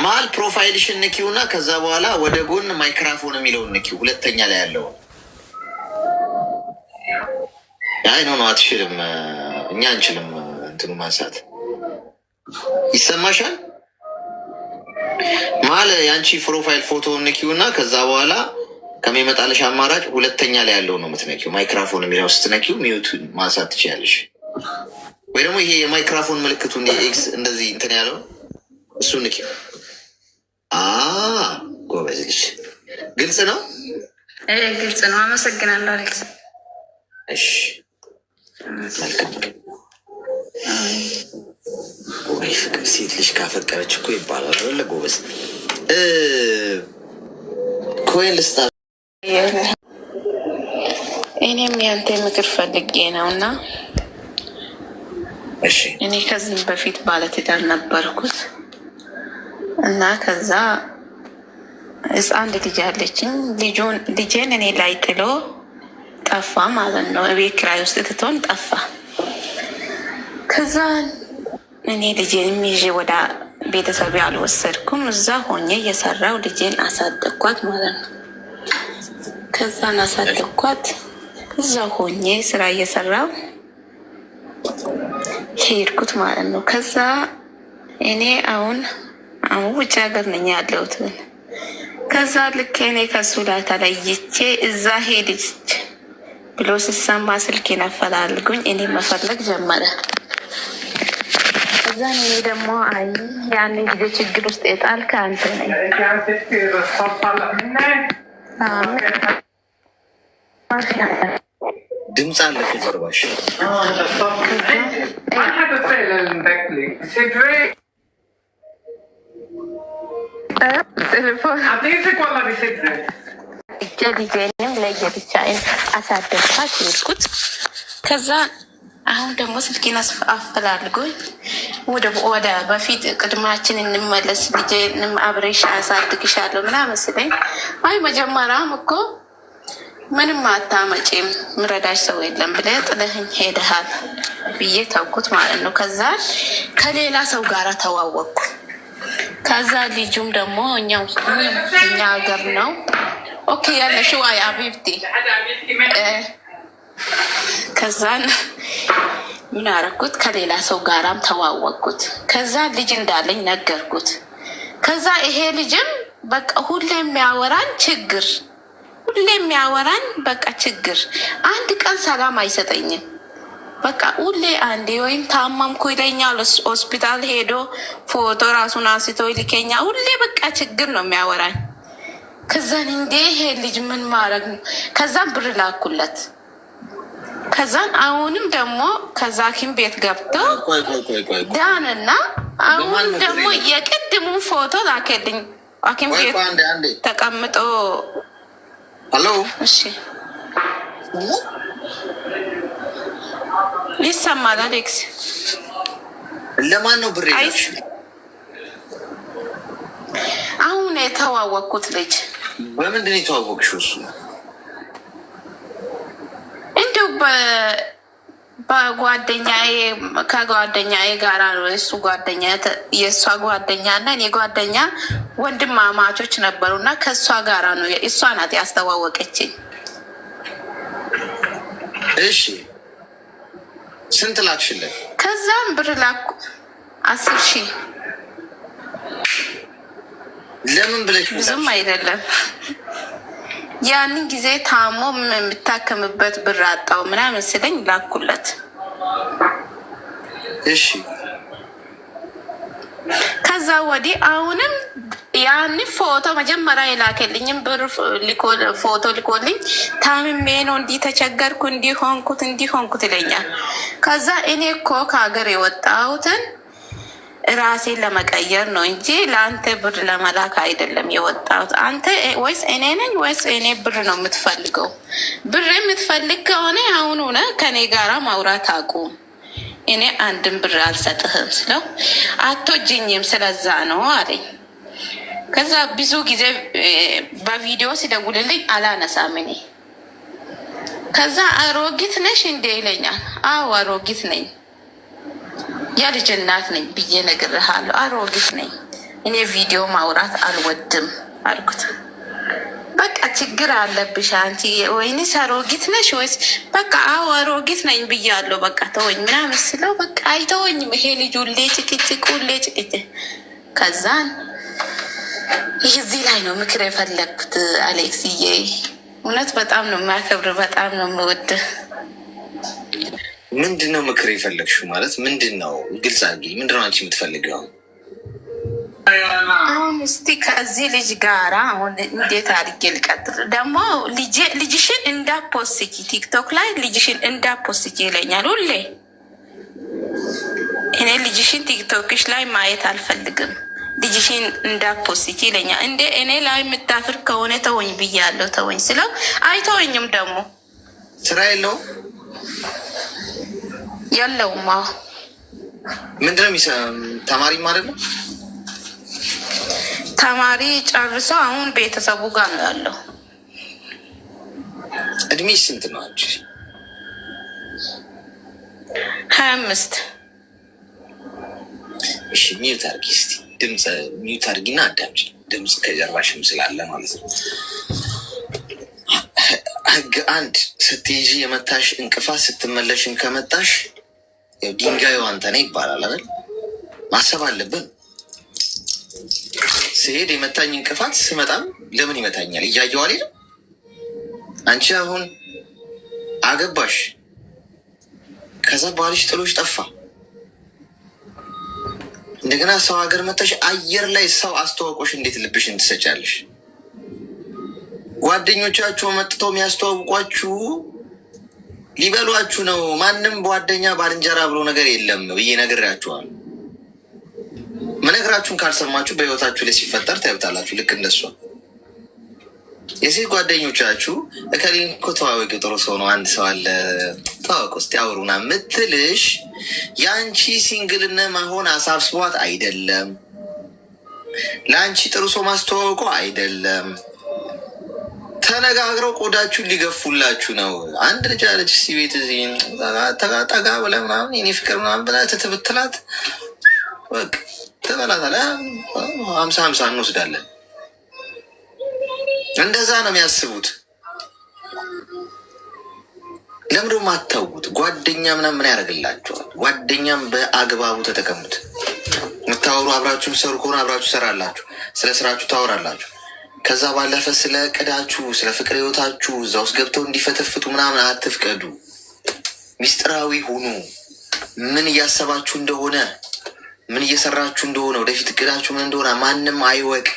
መሀል ፕሮፋይልሽን ንኪው እና ከዛ በኋላ ወደ ጎን ማይክራፎን የሚለውን ንኪው። ሁለተኛ ላይ ያለው አይ ነው አትችልም። እኛ አንችልም። እንትኑ ማንሳት ይሰማሻል? መሀል የአንቺ ፕሮፋይል ፎቶ ንኪው እና ከዛ በኋላ ከሚመጣልሽ አማራጭ ሁለተኛ ላይ ያለው ነው የምትነኪው። ማይክራፎን የሚለው ስትነኪው ሚዩት ማንሳት ትችያለሽ። ወይ ደግሞ ይሄ የማይክራፎን ምልክቱ ኤክስ እንደዚህ እንትን ያለው እሱ ንኪው። ጎበዝ ልጅ። ግልጽ ነው? ግልጽ ነው። አመሰግናለሁ አሌክስ። እሺ መልካም። ወይ ፍቅር ሴት ልጅ ካፈቀረች እኮ ይባላል አለ ጎበዝ። ኮይን ልስጣ። እኔም ያንተ ምክር ፈልጌ ነው እና እኔ ከዚህም በፊት ባለትዳር ነበርኩት እና ከዛ አንድ ልጅ አለችኝ። ልጄን እኔ ላይ ጥሎ ጠፋ ማለት ነው። እቤት ኪራይ ውስጥ ትቶን ጠፋ። ከዛ እኔ ልጄን ይዤ ወደ ቤተሰብ አልወሰድኩም። እዛ ሆኜ እየሰራው ልጄን አሳደግኳት ማለት ነው። ከዛን አሳደግኳት። እዛ ሆኜ ስራ እየሰራው ሄድኩት ማለት ነው። ከዛ እኔ አሁን ውጭ ሀገር ነኝ ያለሁት። ከዛ ልክ እኔ ከሱ ላይ ተለይቼ እዛ ሄድች ብሎ ስሰማ ስልኬን አፈላልጉኝ። እኔ መፈለግ ጀመረ። ከዛ እኔ ደግሞ አይ ያንን ጊዜ ችግር ውስጥ የጣልከ አንተ ነኝ። ድምፅ አለ ከጀርባሽ። ልጄንም ለየብቻዬን አሳደግኳት ሄድኩት። ከዛ አሁን ደግሞ ስልኬን አፈላልጎኝ ወደ በፊት ቅድማችን እንመለስ፣ ልጄንም አብሬሽ አሳድግሻለሁ ምናምን ስለኝ አይ መጀመሪያም እኮ ምንም አታመጪም ምረዳሽ ሰው የለም ብለህ ጥለህኝ ሄደሃል ብዬ ተውኩት ማለት ነው። ከዛ ከሌላ ሰው ጋር ተዋወቅኩ። ከዛ ልጁም ደግሞ እኛ ሀገር ነው። ኦኬ ያለሽው አይ አቢብቲ። ከዛን ምን አረኩት? ከሌላ ሰው ጋራም ተዋወቅኩት። ከዛ ልጅ እንዳለኝ ነገርኩት። ከዛ ይሄ ልጅም በቃ ሁሌ የሚያወራን ችግር በቃ ችግር፣ አንድ ቀን ሰላም አይሰጠኝም። በቃ ሁሌ አንዴ ወይም ታመምኩ ይለኛል። ሆስፒታል ሄዶ ፎቶ ራሱን አንስቶ ይልከኛል። ሁሌ በቃ ችግር ነው የሚያወራኝ። ከዛን እንዴ ይሄ ልጅ ምን ማድረግ ነው? ከዛን ብር ላኩለት። ከዛን አሁንም ደግሞ ከዛ ሐኪም ቤት ገብቶ ዳንና አሁን ደግሞ የቅድሙን ፎቶ ላከልኝ። ሐኪም ቤት ተቀምጦ ሄሎ፣ እሺ ይሰማል አሌክስ? ለማን ነው ብር ይላል? አሁን የተዋወቅኩት ልጅ። በምንድን ነው የተዋወቅሽው? እሱ እንደው ከጓደኛዬ ጋራ ነው። የእሱ ጓደኛ የእሷ ጓደኛ እና እኔ ጓደኛ ወንድማማቾች ነበሩ እና ከእሷ ጋራ ነው። እሷ ናት ያስተዋወቀችኝ። እሺ ስንት ላክሽለት? ከዛም ብር ላኩ 10,000። ለምን ብለሽ? ብዙም አይደለም። ያንን ጊዜ ታሞ የምታከምበት ብር አጣው ምናምን ስለኝ ላኩለት። እሺ ከዛ ወዲህ አሁንም ያን ፎቶ መጀመሪያ የላከልኝም ብር ፎቶ ልኮልኝ ታምሜ ነው እንዲህ ተቸገርኩ እንዲህ ሆንኩት ይለኛል። ከዛ እኔ እኮ ከሀገር የወጣሁትን ራሴን ለመቀየር ነው እንጂ ለአንተ ብር ለመላክ አይደለም የወጣሁት። አንተ ወይስ እኔ ነኝ ወይስ እኔ ብር ነው የምትፈልገው? ብር የምትፈልግ ከሆነ አሁን ሆነ ከኔ ጋራ ማውራት አቁም። እኔ አንድም ብር አልሰጥህም ስለው አትወጂኝም ስለዛ ነው አለኝ። ከዛ ብዙ ጊዜ በቪዲዮ ሲደውልልኝ አላነሳም እኔ። ከዛ አሮጊት ነሽ እንዴ ይለኛል። አዎ አሮጊት ነኝ፣ የልጅ እናት ነኝ ብዬ ነግሬሃለሁ። አሮጊት ነኝ እኔ ቪዲዮ ማውራት አልወድም አልኩት። በቃ ችግር አለብሽ አንቺ፣ ወይንስ አሮጊት ነሽ ወይስ? በቃ አዎ አሮጊት ነኝ ብያለሁ፣ በቃ ተወኝ ምናምን ስለው በቃ አይተወኝም ይሄ ልጅ ሁሌ ጭቅጭቅ። ከዛን እዚህ ላይ ነው ምክር የፈለግኩት አሌክስዬ። እውነት በጣም ነው የሚያከብር፣ በጣም ነው የምወድ። ምንድን ነው ምክር የፈለግሽው ማለት ምንድን ነው? ግልጽ አድርጊ። ምንድን ነው አንቺ የምትፈልገው? አሁን እስቲ ከዚህ ልጅ ጋራ አሁን እንዴት አድርጌ ልቀጥል? ደግሞ ልጅሽን እንዳፖስኪ ቲክቶክ ላይ ልጅሽን እንዳፖስኪ ይለኛል ሁሌ። እኔ ልጅሽን ቲክቶክሽ ላይ ማየት አልፈልግም፣ ልጅሽን እንዳፖስኪ ይለኛል። እንዴ እኔ ላይ የምታፍር ከሆነ ተወኝ ብያለሁ፣ ተወኝ ስለው አይተወኝም። ደግሞ ስራ የለውም። ምንድነው ተማሪም አይደለም? ተማሪ ጨርሶ አሁን ቤተሰቡ ጋር ነው ያለው። እድሜሽ ስንት ነው አንቺ? 25 እሺ ሚዩት አድርጊ እስኪ፣ ድምፅ ሚዩት አድርጊና አዳምጪ። ድምፅ ከጀርባሽም ስላለ ማለት ነው። ህግ አንድ ስትሄጂ የመታሽ እንቅፋት ስትመለሽን ከመጣሽ ድንጋዩ አንተ ነህ ይባላል አይደል? ማሰብ አለብን። ስሄድ የመታኝ እንቅፋት ስመጣም ለምን ይመታኛል እያየሁ አልሄድም። አንቺ አሁን አገባሽ፣ ከዛ ባልሽ ጥሎሽ ጠፋ፣ እንደገና ሰው ሀገር መተሽ አየር ላይ ሰው አስተዋውቆሽ እንዴት ልብሽን ትሰጫለሽ? ጓደኞቻችሁ መጥተው የሚያስተዋውቋችሁ ሊበሏችሁ ነው። ማንም ጓደኛ ባልንጀራ ብሎ ነገር የለም ብዬ ነግሬያችኋል። መነግራችሁን ካልሰማችሁ በህይወታችሁ ላይ ሲፈጠር ታዩታላችሁ። ልክ እንደሷ የሴት ጓደኞቻችሁ እከሌን እኮ ተዋወቂ ጥሩ ሰው ነው፣ አንድ ሰው አለ ተዋወቁ እስኪ አውሩና ምትልሽ የአንቺ ሲንግልነ መሆን አሳብስቧት አይደለም፣ ለአንቺ ጥሩ ሰው ማስተዋወቁ አይደለም። ተነጋግረው ቆዳችሁን ሊገፉላችሁ ነው። አንድ ልጅ አለች እስኪ ቤት እዚህ ጠጋ ብለህ ምናምን የኔ ፍቅር ምናምን ብለህ ትትብትላት በቃ ትበላታለህ። 50-50 እንወስዳለን። እንደዛ ነው የሚያስቡት። ለምዶ ማታውቁት ጓደኛ ምናምን ምን ያደርግላችኋል? ጓደኛም በአግባቡ ተጠቀሙት። የምታወሩ አብራችሁ ሰሩ ከሆነ አብራችሁ ሰራላችሁ፣ ስለ ስራችሁ ታወራላችሁ። ከዛ ባለፈ ስለ ቅዳችሁ ስለ ፍቅር ህይወታችሁ እዛ ውስጥ ገብተው እንዲፈተፍቱ ምናምን አትፍቀዱ። ሚስጥራዊ ሁኑ። ምን እያሰባችሁ እንደሆነ፣ ምን እየሰራችሁ እንደሆነ፣ ወደፊት እቅዳችሁ ምን እንደሆነ ማንም አይወቅ።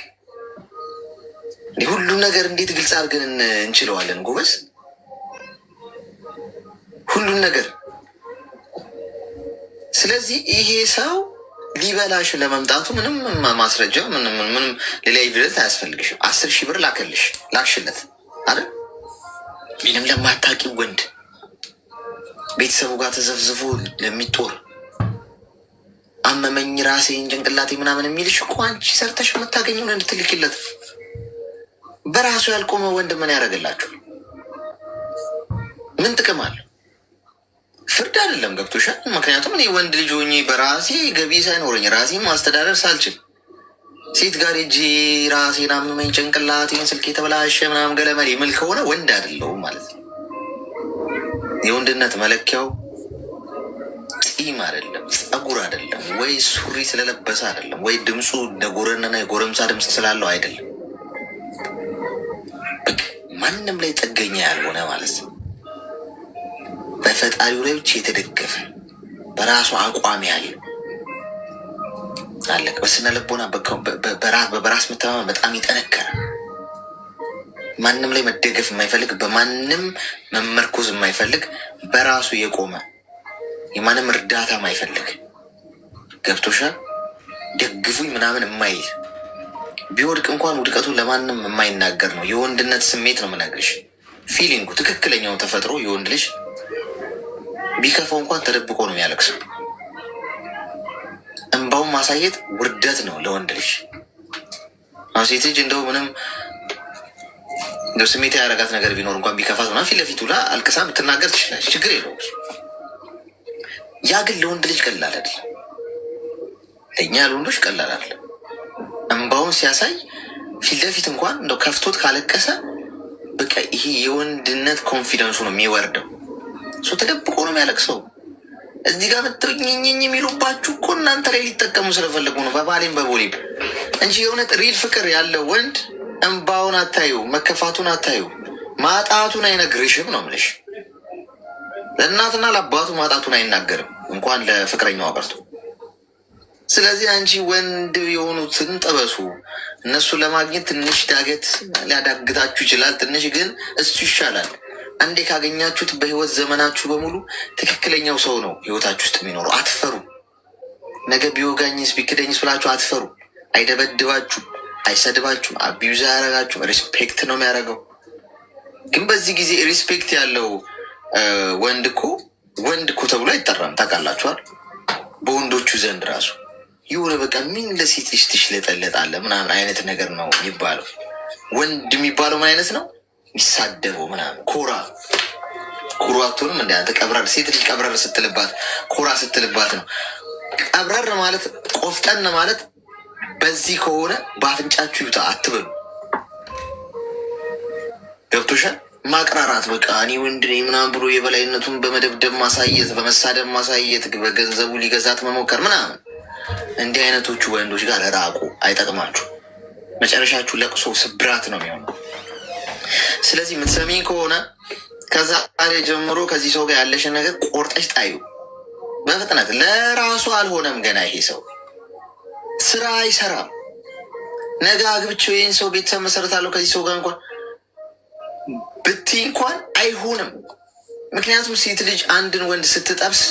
ሁሉም ነገር እንዴት ግልጽ አድርገን እንችለዋለን ጎበዝ? ሁሉም ነገር። ስለዚህ ይሄ ሰው ሊበላሽ ለመምጣቱ ምንም ማስረጃ ምንም ሌላ ኤቪደንስ አያስፈልግሽም። 10,000 ብር ላክሽለት አይደል? ምንም ለማታውቂው ወንድ ቤተሰቡ ጋር ተዘፍዝፎ ለሚጦር አመመኝ ራሴን ጭንቅላቴ ምናምን የሚልሽ እኮ አንቺ ሰርተሽ የምታገኘውን እንድትልኪለት። በራሱ ያልቆመ ወንድ ምን ያደርግላችሁ? ምን ጥቅም አለ? ፍርድ አይደለም። ገብቶሻል? ምክንያቱም እኔ ወንድ ልጅ ሆኜ በራሴ ገቢ ሳይኖረኝ ራሴን ማስተዳደር ሳልችል ሴት ጋር እጂ ራሴን አመመኝ ጭንቅላቴን ስልክ የተበላሸ ምናምን ገለመል የምል ከሆነ ወንድ አይደለሁም ማለት ነው። የወንድነት መለኪያው ፂም አይደለም፣ ጸጉር አይደለም፣ ወይ ሱሪ ስለለበሰ አይደለም፣ ወይ ድምፁ እንደጎረነና የጎረምሳ ድምፅ ስላለው አይደለም። ማንም ላይ ጥገኛ ያልሆነ ማለት ነው። በፈጣሪው ላይ ብቻ የተደገፈ በራሱ አቋም ያለው አለቀ። በስነ ልቦና በራስ መተማመን በጣም የጠነከረ ማንም ላይ መደገፍ የማይፈልግ በማንም መመርኮዝ የማይፈልግ በራሱ የቆመ የማንም እርዳታ የማይፈልግ ገብቶሻል። ደግፉኝ ምናምን የማይል ቢወድቅ እንኳን ውድቀቱን ለማንም የማይናገር ነው። የወንድነት ስሜት ነው የምነግርሽ። ፊሊንጉ ትክክለኛውን ተፈጥሮ የወንድ ልጅ ቢከፋው እንኳን ተደብቆ ነው የሚያለቅሰው። እንባውን ማሳየት ውርደት ነው ለወንድ ልጅ። ሴት ልጅ እንደው ምንም እንደው ስሜት ያደረጋት ነገር ቢኖር እንኳን ቢከፋት ምናምን ፊት ለፊቱ ላ አልቅሳ ብትናገር ትችላለች፣ ችግር የለውም። ያ ግን ለወንድ ልጅ ቀላል አይደለም። ለእኛ ለወንዶች ቀላል አይደለም። እንባውን ሲያሳይ ፊት ለፊት እንኳን እንደው ከፍቶት ካለቀሰ በቃ ይሄ የወንድነት ኮንፊደንሱ ነው የሚወርደው። እሱ ተደብቆ ነው የሚያለቅሰው። እዚህ ጋር ምትኝኝኝ የሚሉባችሁ እኮ እናንተ ላይ ሊጠቀሙ ስለፈለጉ ነው፣ በባሌም በቦሌም እንጂ የእውነት ሪል ፍቅር ያለው ወንድ እንባውን አታዩ፣ መከፋቱን አታዩ፣ ማጣቱን አይነግርሽም ነው የምልሽ። ለእናትና ለአባቱ ማጣቱን አይናገርም እንኳን ለፍቅረኛው ቀርቶ። ስለዚህ አንቺ ወንድ የሆኑትን ጥበሱ። እነሱን ለማግኘት ትንሽ ዳገት ሊያዳግታችሁ ይችላል። ትንሽ ግን እሱ ይሻላል። አንዴ ካገኛችሁት በህይወት ዘመናችሁ በሙሉ ትክክለኛው ሰው ነው ህይወታችሁ ውስጥ የሚኖረው። አትፈሩ። ነገ ቢወጋኝስ ቢክደኝስ ብላችሁ አትፈሩ። አይደበድባችሁ፣ አይሰድባችሁም፣ አቢዩዝ አያረጋችሁም። ሪስፔክት ነው የሚያደርገው። ግን በዚህ ጊዜ ሪስፔክት ያለው ወንድ እኮ ተብሎ አይጠራም። ታውቃላችኋል? በወንዶቹ ዘንድ ራሱ የሆነ በቃ ምን ለሴት ልጅ ትሽለጠለጣለ ምናምን አይነት ነገር ነው የሚባለው። ወንድ የሚባለው ምን አይነት ነው? የሚሳደበው ምናምን ኩራቱንም እንደ አንተ ቀብረር። ሴት ልጅ ቀብረር ስትልባት ኩራ ስትልባት ነው። ቀብረር ማለት ቆፍጠን ማለት በዚህ ከሆነ በአፍንጫችሁ ይውጣ አትበሉ። ገብቶሻል? ማቅራራት በቃ እኔ ወንድ ነኝ ምናምን ብሎ የበላይነቱን በመደብደብ ማሳየት፣ በመሳደብ ማሳየት፣ በገንዘቡ ሊገዛት መሞከር ምናምን፣ እንዲህ አይነቶቹ ወንዶች ጋር ራቁ። አይጠቅማችሁ። መጨረሻችሁ ለቅሶ ስብራት ነው የሚሆነው። ስለዚህ የምትሰሚኝ ከሆነ ከዛ ጀምሮ ከዚህ ሰው ጋር ያለሽን ነገር ቆርጠሽ ጣዩ በፍጥነት። ለራሱ አልሆነም ገና ይሄ ሰው ስራ አይሰራም። ነገ አግብቼው ይህን ሰው ቤተሰብ መሰረታለሁ ከዚህ ሰው ጋር እንኳን ብትይ እንኳን አይሆንም። ምክንያቱም ሴት ልጅ አንድን ወንድ ስትጠብስ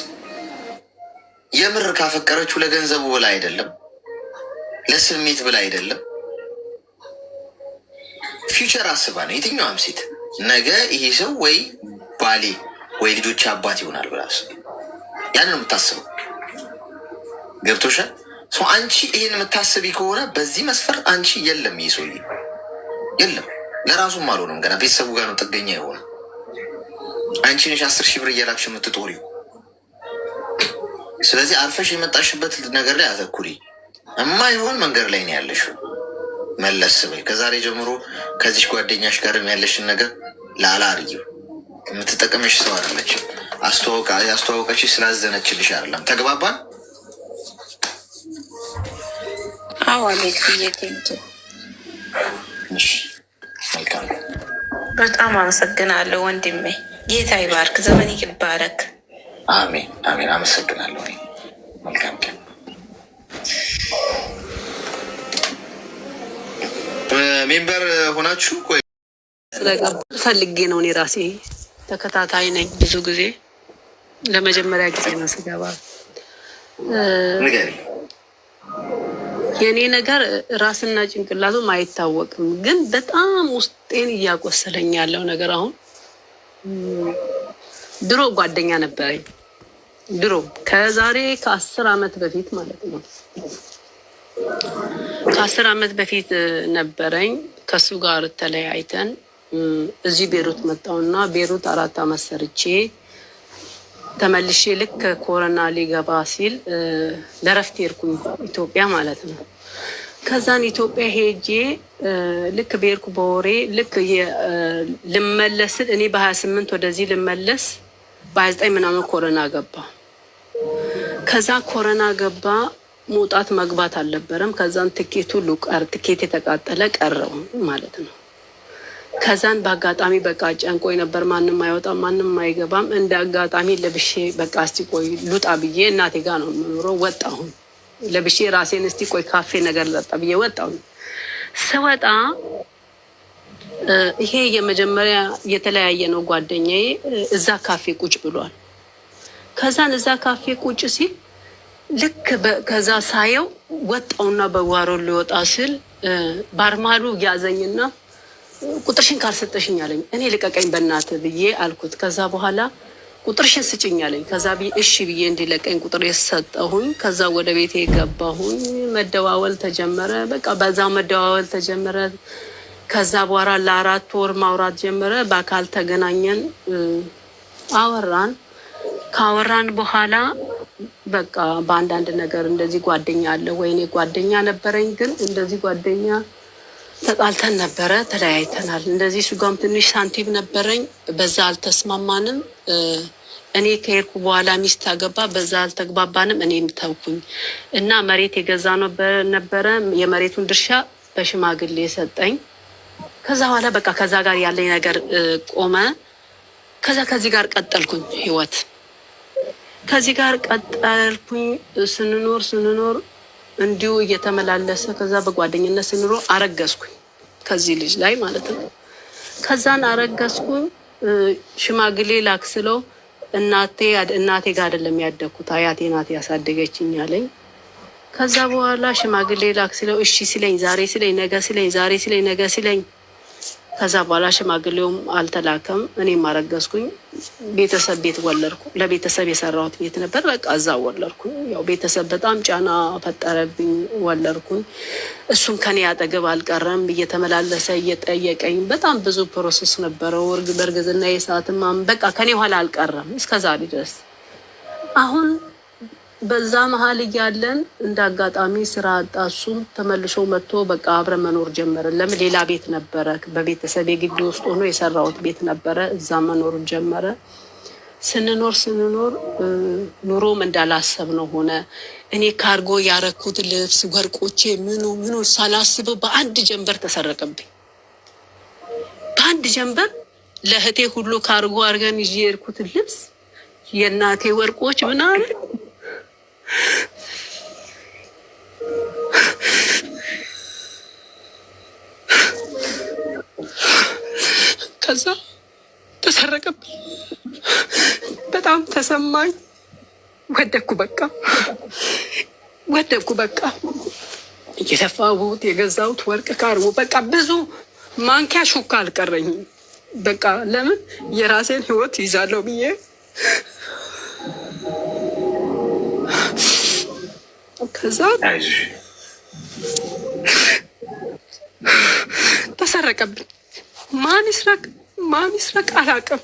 የምር ካፈቀረችው ለገንዘቡ ብላ አይደለም፣ ለስሜት ብላ አይደለም፣ ፊውቸር አስባ ነው። የትኛውም ሴት ነገ ይሄ ሰው ወይ ባሌ ወይ ልጆች አባት ይሆናል ብላ ያንን የምታስበው ገብቶሻል? አንቺ ይህን የምታስቢ ከሆነ በዚህ መስፈር አንቺ የለም፣ ይህ ሰውዬ የለም። ለራሱም አልሆነም ገና ቤተሰቡ ጋር ነው ጥገኛ የሆነ። አንቺ ነሽ 10 ሺህ ብር እየላክሽ የምትጦሪው። ስለዚህ አርፈሽ የመጣሽበት ነገር ላይ አተኩሪ። የማይሆን መንገድ ላይ ነው ያለሽው። መለስ በይ። ከዛሬ ጀምሮ ከዚች ጓደኛሽ ጋር ያለሽን ነገር ላላ አርጊው። የምትጠቀመሽ ሰው አይደለችም። ያስተዋወቀችሽ ስላዘነችልሽ አይደለም። ተግባባን? አዎ አሌክ ብዬቴንቱ መልካም። በጣም አመሰግናለሁ ወንድሜ። ጌታ ይባርክ፣ ዘመን ይባረክ። አሜን አሜን። አመሰግናለሁ። መልካም ቀን። ሜምበር ሆናችሁ ፈልጌ ነው። እኔ ራሴ ተከታታይ ነኝ። ብዙ ጊዜ ለመጀመሪያ ጊዜ ነው ስገባ። ንገሪ። የእኔ ነገር ራስና ጭንቅላቱም አይታወቅም፣ ግን በጣም ውስጤን እያቆሰለኝ ያለው ነገር አሁን ድሮ ጓደኛ ነበረኝ። ድሮ ከዛሬ ከ10 ዓመት በፊት ማለት ነው። ከ10 ዓመት በፊት ነበረኝ። ከሱ ጋር ተለያይተን እዚህ ቤሩት መጣውና ቤሩት 4 ዓመት ሰርቼ ተመልሼ ልክ ኮሮና ሊገባ ሲል ለረፍት ሄድኩኝ ኢትዮጵያ ማለት ነው። ከዛን ኢትዮጵያ ሄጄ ልክ ቤርኩ በወሬ ልክ ልመለስ እኔ በ28 ወደዚህ ልመለስ በ29 ምናምን ኮሮና ገባ። ከዛ ኮሮና ገባ። መውጣት መግባት አልነበረም። ከዛን ትኬቱ ትኬት የተቃጠለ ቀረው ማለት ነው። ከዛን በአጋጣሚ በቃ ጨንቆኝ ነበር። ማንም አይወጣም፣ ማንም አይገባም። እንደ አጋጣሚ ለብሼ በቃ እስቲ ቆይ ሉጣ ብዬ እናቴ ጋር ነው የምኖረው። ወጣሁን ለብሼ ራሴን እስቲ ቆይ ካፌ ነገር ልጠጣ ብዬ ወጣሁ። ስወጣ ይሄ የመጀመሪያ የተለያየ ነው ጓደኛዬ እዛ ካፌ ቁጭ ብሏል። ከዛን እዛ ካፌ ቁጭ ሲል ልክ ከዛ ሳየው ወጣውና በጓሮ ሊወጣ ስል ባርማሉ ያዘኝና ቁጥርሽን ካልሰጠሽኝ አለኝ። እኔ ልቀቀኝ በእናትህ ብዬ አልኩት። ከዛ በኋላ ቁጥርሽን ስጭኝ አለኝ። ከዛ እሺ ብዬ እንዲለቀኝ ቁጥር የሰጠሁኝ። ከዛ ወደ ቤቴ ገባሁኝ። መደዋወል ተጀመረ። በቃ በዛው መደዋወል ተጀመረ። ከዛ በኋላ ለ4 ወር ማውራት ጀመረ። በአካል ተገናኘን፣ አወራን። ካወራን በኋላ በቃ በአንዳንድ ነገር እንደዚህ ጓደኛ አለ ወይኔ ጓደኛ ነበረኝ፣ ግን እንደዚህ ጓደኛ ተጣልተን ነበረ፣ ተለያይተናል። እንደዚህ ሱጋም ትንሽ ሳንቲም ነበረኝ፣ በዛ አልተስማማንም። እኔ ከሄድኩ በኋላ ሚስት አገባ፣ በዛ አልተግባባንም። እኔም ተውኩኝ እና መሬት የገዛ ነበረ። የመሬቱን ድርሻ በሽማግሌ ሰጠኝ። ከዛ በኋላ በቃ ከዛ ጋር ያለኝ ነገር ቆመ። ከዛ ከዚህ ጋር ቀጠልኩኝ ህይወት። ከዚህ ጋር ቀጠልኩኝ። ስንኖር እንዲሁ እየተመላለሰ ከዛ በጓደኝነት ስንኖር አረገዝኩኝ ከዚህ ልጅ ላይ ማለት ነው። ከዛን አረገዝኩኝ። ሽማግሌ ላክስለው እናቴ ጋር አይደለም ያደግኩት አያቴ ናት ያሳደገችኝ አለኝ። ከዛ በኋላ ሽማግሌ ላክስለው እሺ ሲለኝ ዛሬ ሲለኝ ነገ ሲለኝ ዛሬ ሲለኝ ነገ ሲለኝ ከዛ በኋላ ሽማግሌውም አልተላከም። እኔም አረገዝኩኝ። ቤተሰብ ቤት ወለድኩ። ለቤተሰብ የሰራሁት ቤት ነበር። በቃ እዛ ወለድኩኝ። ያው ቤተሰብ በጣም ጫና ፈጠረብኝ። ወለድኩኝ። እሱም ከኔ አጠገብ አልቀረም። እየተመላለሰ እየጠየቀኝ በጣም ብዙ ፕሮሰስ ነበረው። በእርግዝና የሰዓትማ በቃ ከኔ ኋላ አልቀረም እስከዛሬ ድረስ። አሁን በዛ መሀል እያለን እንደ አጋጣሚ ስራ አጣ። እሱም ተመልሶ መጥቶ በቃ አብረን መኖር ጀመረን። ለምን ሌላ ቤት ነበረ፣ በቤተሰብ የግቢ ውስጥ ሆኖ የሰራሁት ቤት ነበረ። እዛ መኖር ጀመረ። ስንኖር ኑሮም እንዳላሰብነው ሆነ። እኔ ካርጎ ያረኩት ልብስ፣ ወርቆቼ፣ ምኑ ሳላስበው በአንድ ጀንበር ተሰረቀብኝ። በአንድ ጀንበር ለእህቴ ሁሉ ካርጎ አድርገን ይዤ የሄድኩት ልብስ፣ የእናቴ ወርቆች ምናምን ከዛ ተሰረቀብኝ። በጣም ተሰማኝ። ወደኩ በቃ የለፋሁት የገዛሁት ወርቅ ካርጎ በቃ ብዙ ማንኪያ ሹካ አልቀረኝም። በቃ ለምን የራሴን ህይወት ይዛለሁ ብዬ ከዛ ተሰረቀብኝ። ማን ይስረቅ አላውቅም።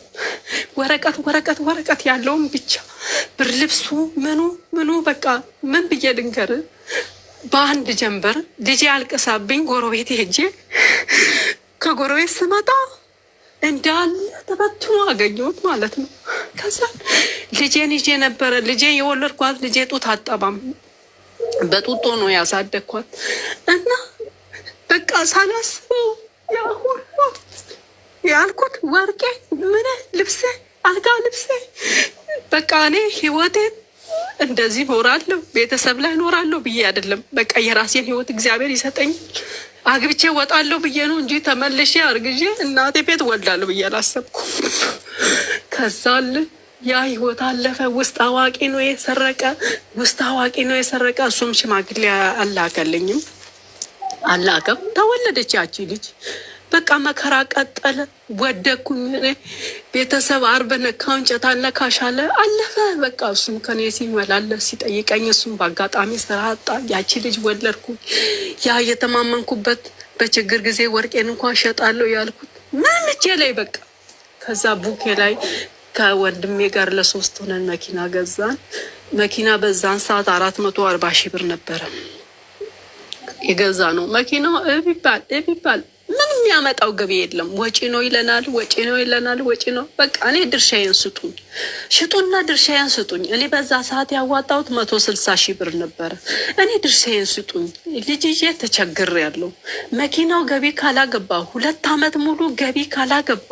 ወረቀት ያለውን ብቻ ብር፣ ልብሱ፣ ምኑ በቃ ምን ብዬ ልንገር። በአንድ ጀንበር ልጄ አልቅሳብኝ ጎረቤት ሄጄ ከጎረቤት ስመጣ እንዳለ ተበትኖ አገኘሁት ማለት ነው። ከዛ ልጄን ይዤ ነበረ። ልጄን የወለድኳት ልጄ ጡት አጠባም በጡጦ ነው ያሳደግኳት እና በቃ ሳላስበው ያ ሁሉ ያልኩት ወርቄ፣ ምን ልብሴ፣ አልጋ ልብሴ በቃ እኔ ህይወቴን እንደዚህ ኖራለሁ ቤተሰብ ላይ ኖራለሁ ብዬ አይደለም። በቃ የራሴን ህይወት እግዚአብሔር ይሰጠኝ አግብቼ ወጣለሁ ብዬ ነው እንጂ ተመልሼ አርግዤ እናቴ ቤት ወልዳለሁ ብዬ አላሰብኩም። ከዛል ያ ህይወት አለፈ። ውስጥ አዋቂ ነው የሰረቀ። እሱም ሽማግሌ አላከም። ተወለደች ያቺ ልጅ። በቃ መከራ ቀጠለ። ወደኩኝ። ቤተሰብ አርበ ነካው እንጨት አለካሻለ አለፈ። በቃ እሱም ከኔ ሲመላለስ ሲጠይቀኝ እሱም በአጋጣሚ ስራ አጣ። ያቺ ልጅ ወለድኩኝ። ያ የተማመንኩበት በችግር ጊዜ ወርቄን እንኳን ሸጣለሁ ያልኩት ምን እጄ ላይ በቃ ከዛ ቡኬ ላይ ከወንድሜ ጋር ለ3 ሆነን መኪና ገዛን። መኪና በዛን ሰዓት 440 ሺህ ብር ነበረ የገዛ ነው። መኪናው እቢባል ምንም የሚያመጣው ገቢ የለም። ወጪ ነው ይለናል፣ ወጪ ነው ይለናል፣ ወጪ ነው። በቃ እኔ ድርሻዬን ስጡኝ፣ ሽጡና ድርሻዬን ስጡኝ። እኔ በዛ ሰዓት ያዋጣሁት 160 ሺህ ብር ነበረ። እኔ ድርሻዬን ስጡኝ። ልጅ ይዤ ተቸግሬያለሁ። መኪናው ገቢ ካላገባ 2 ዓመት ሙሉ ገቢ ካላገባ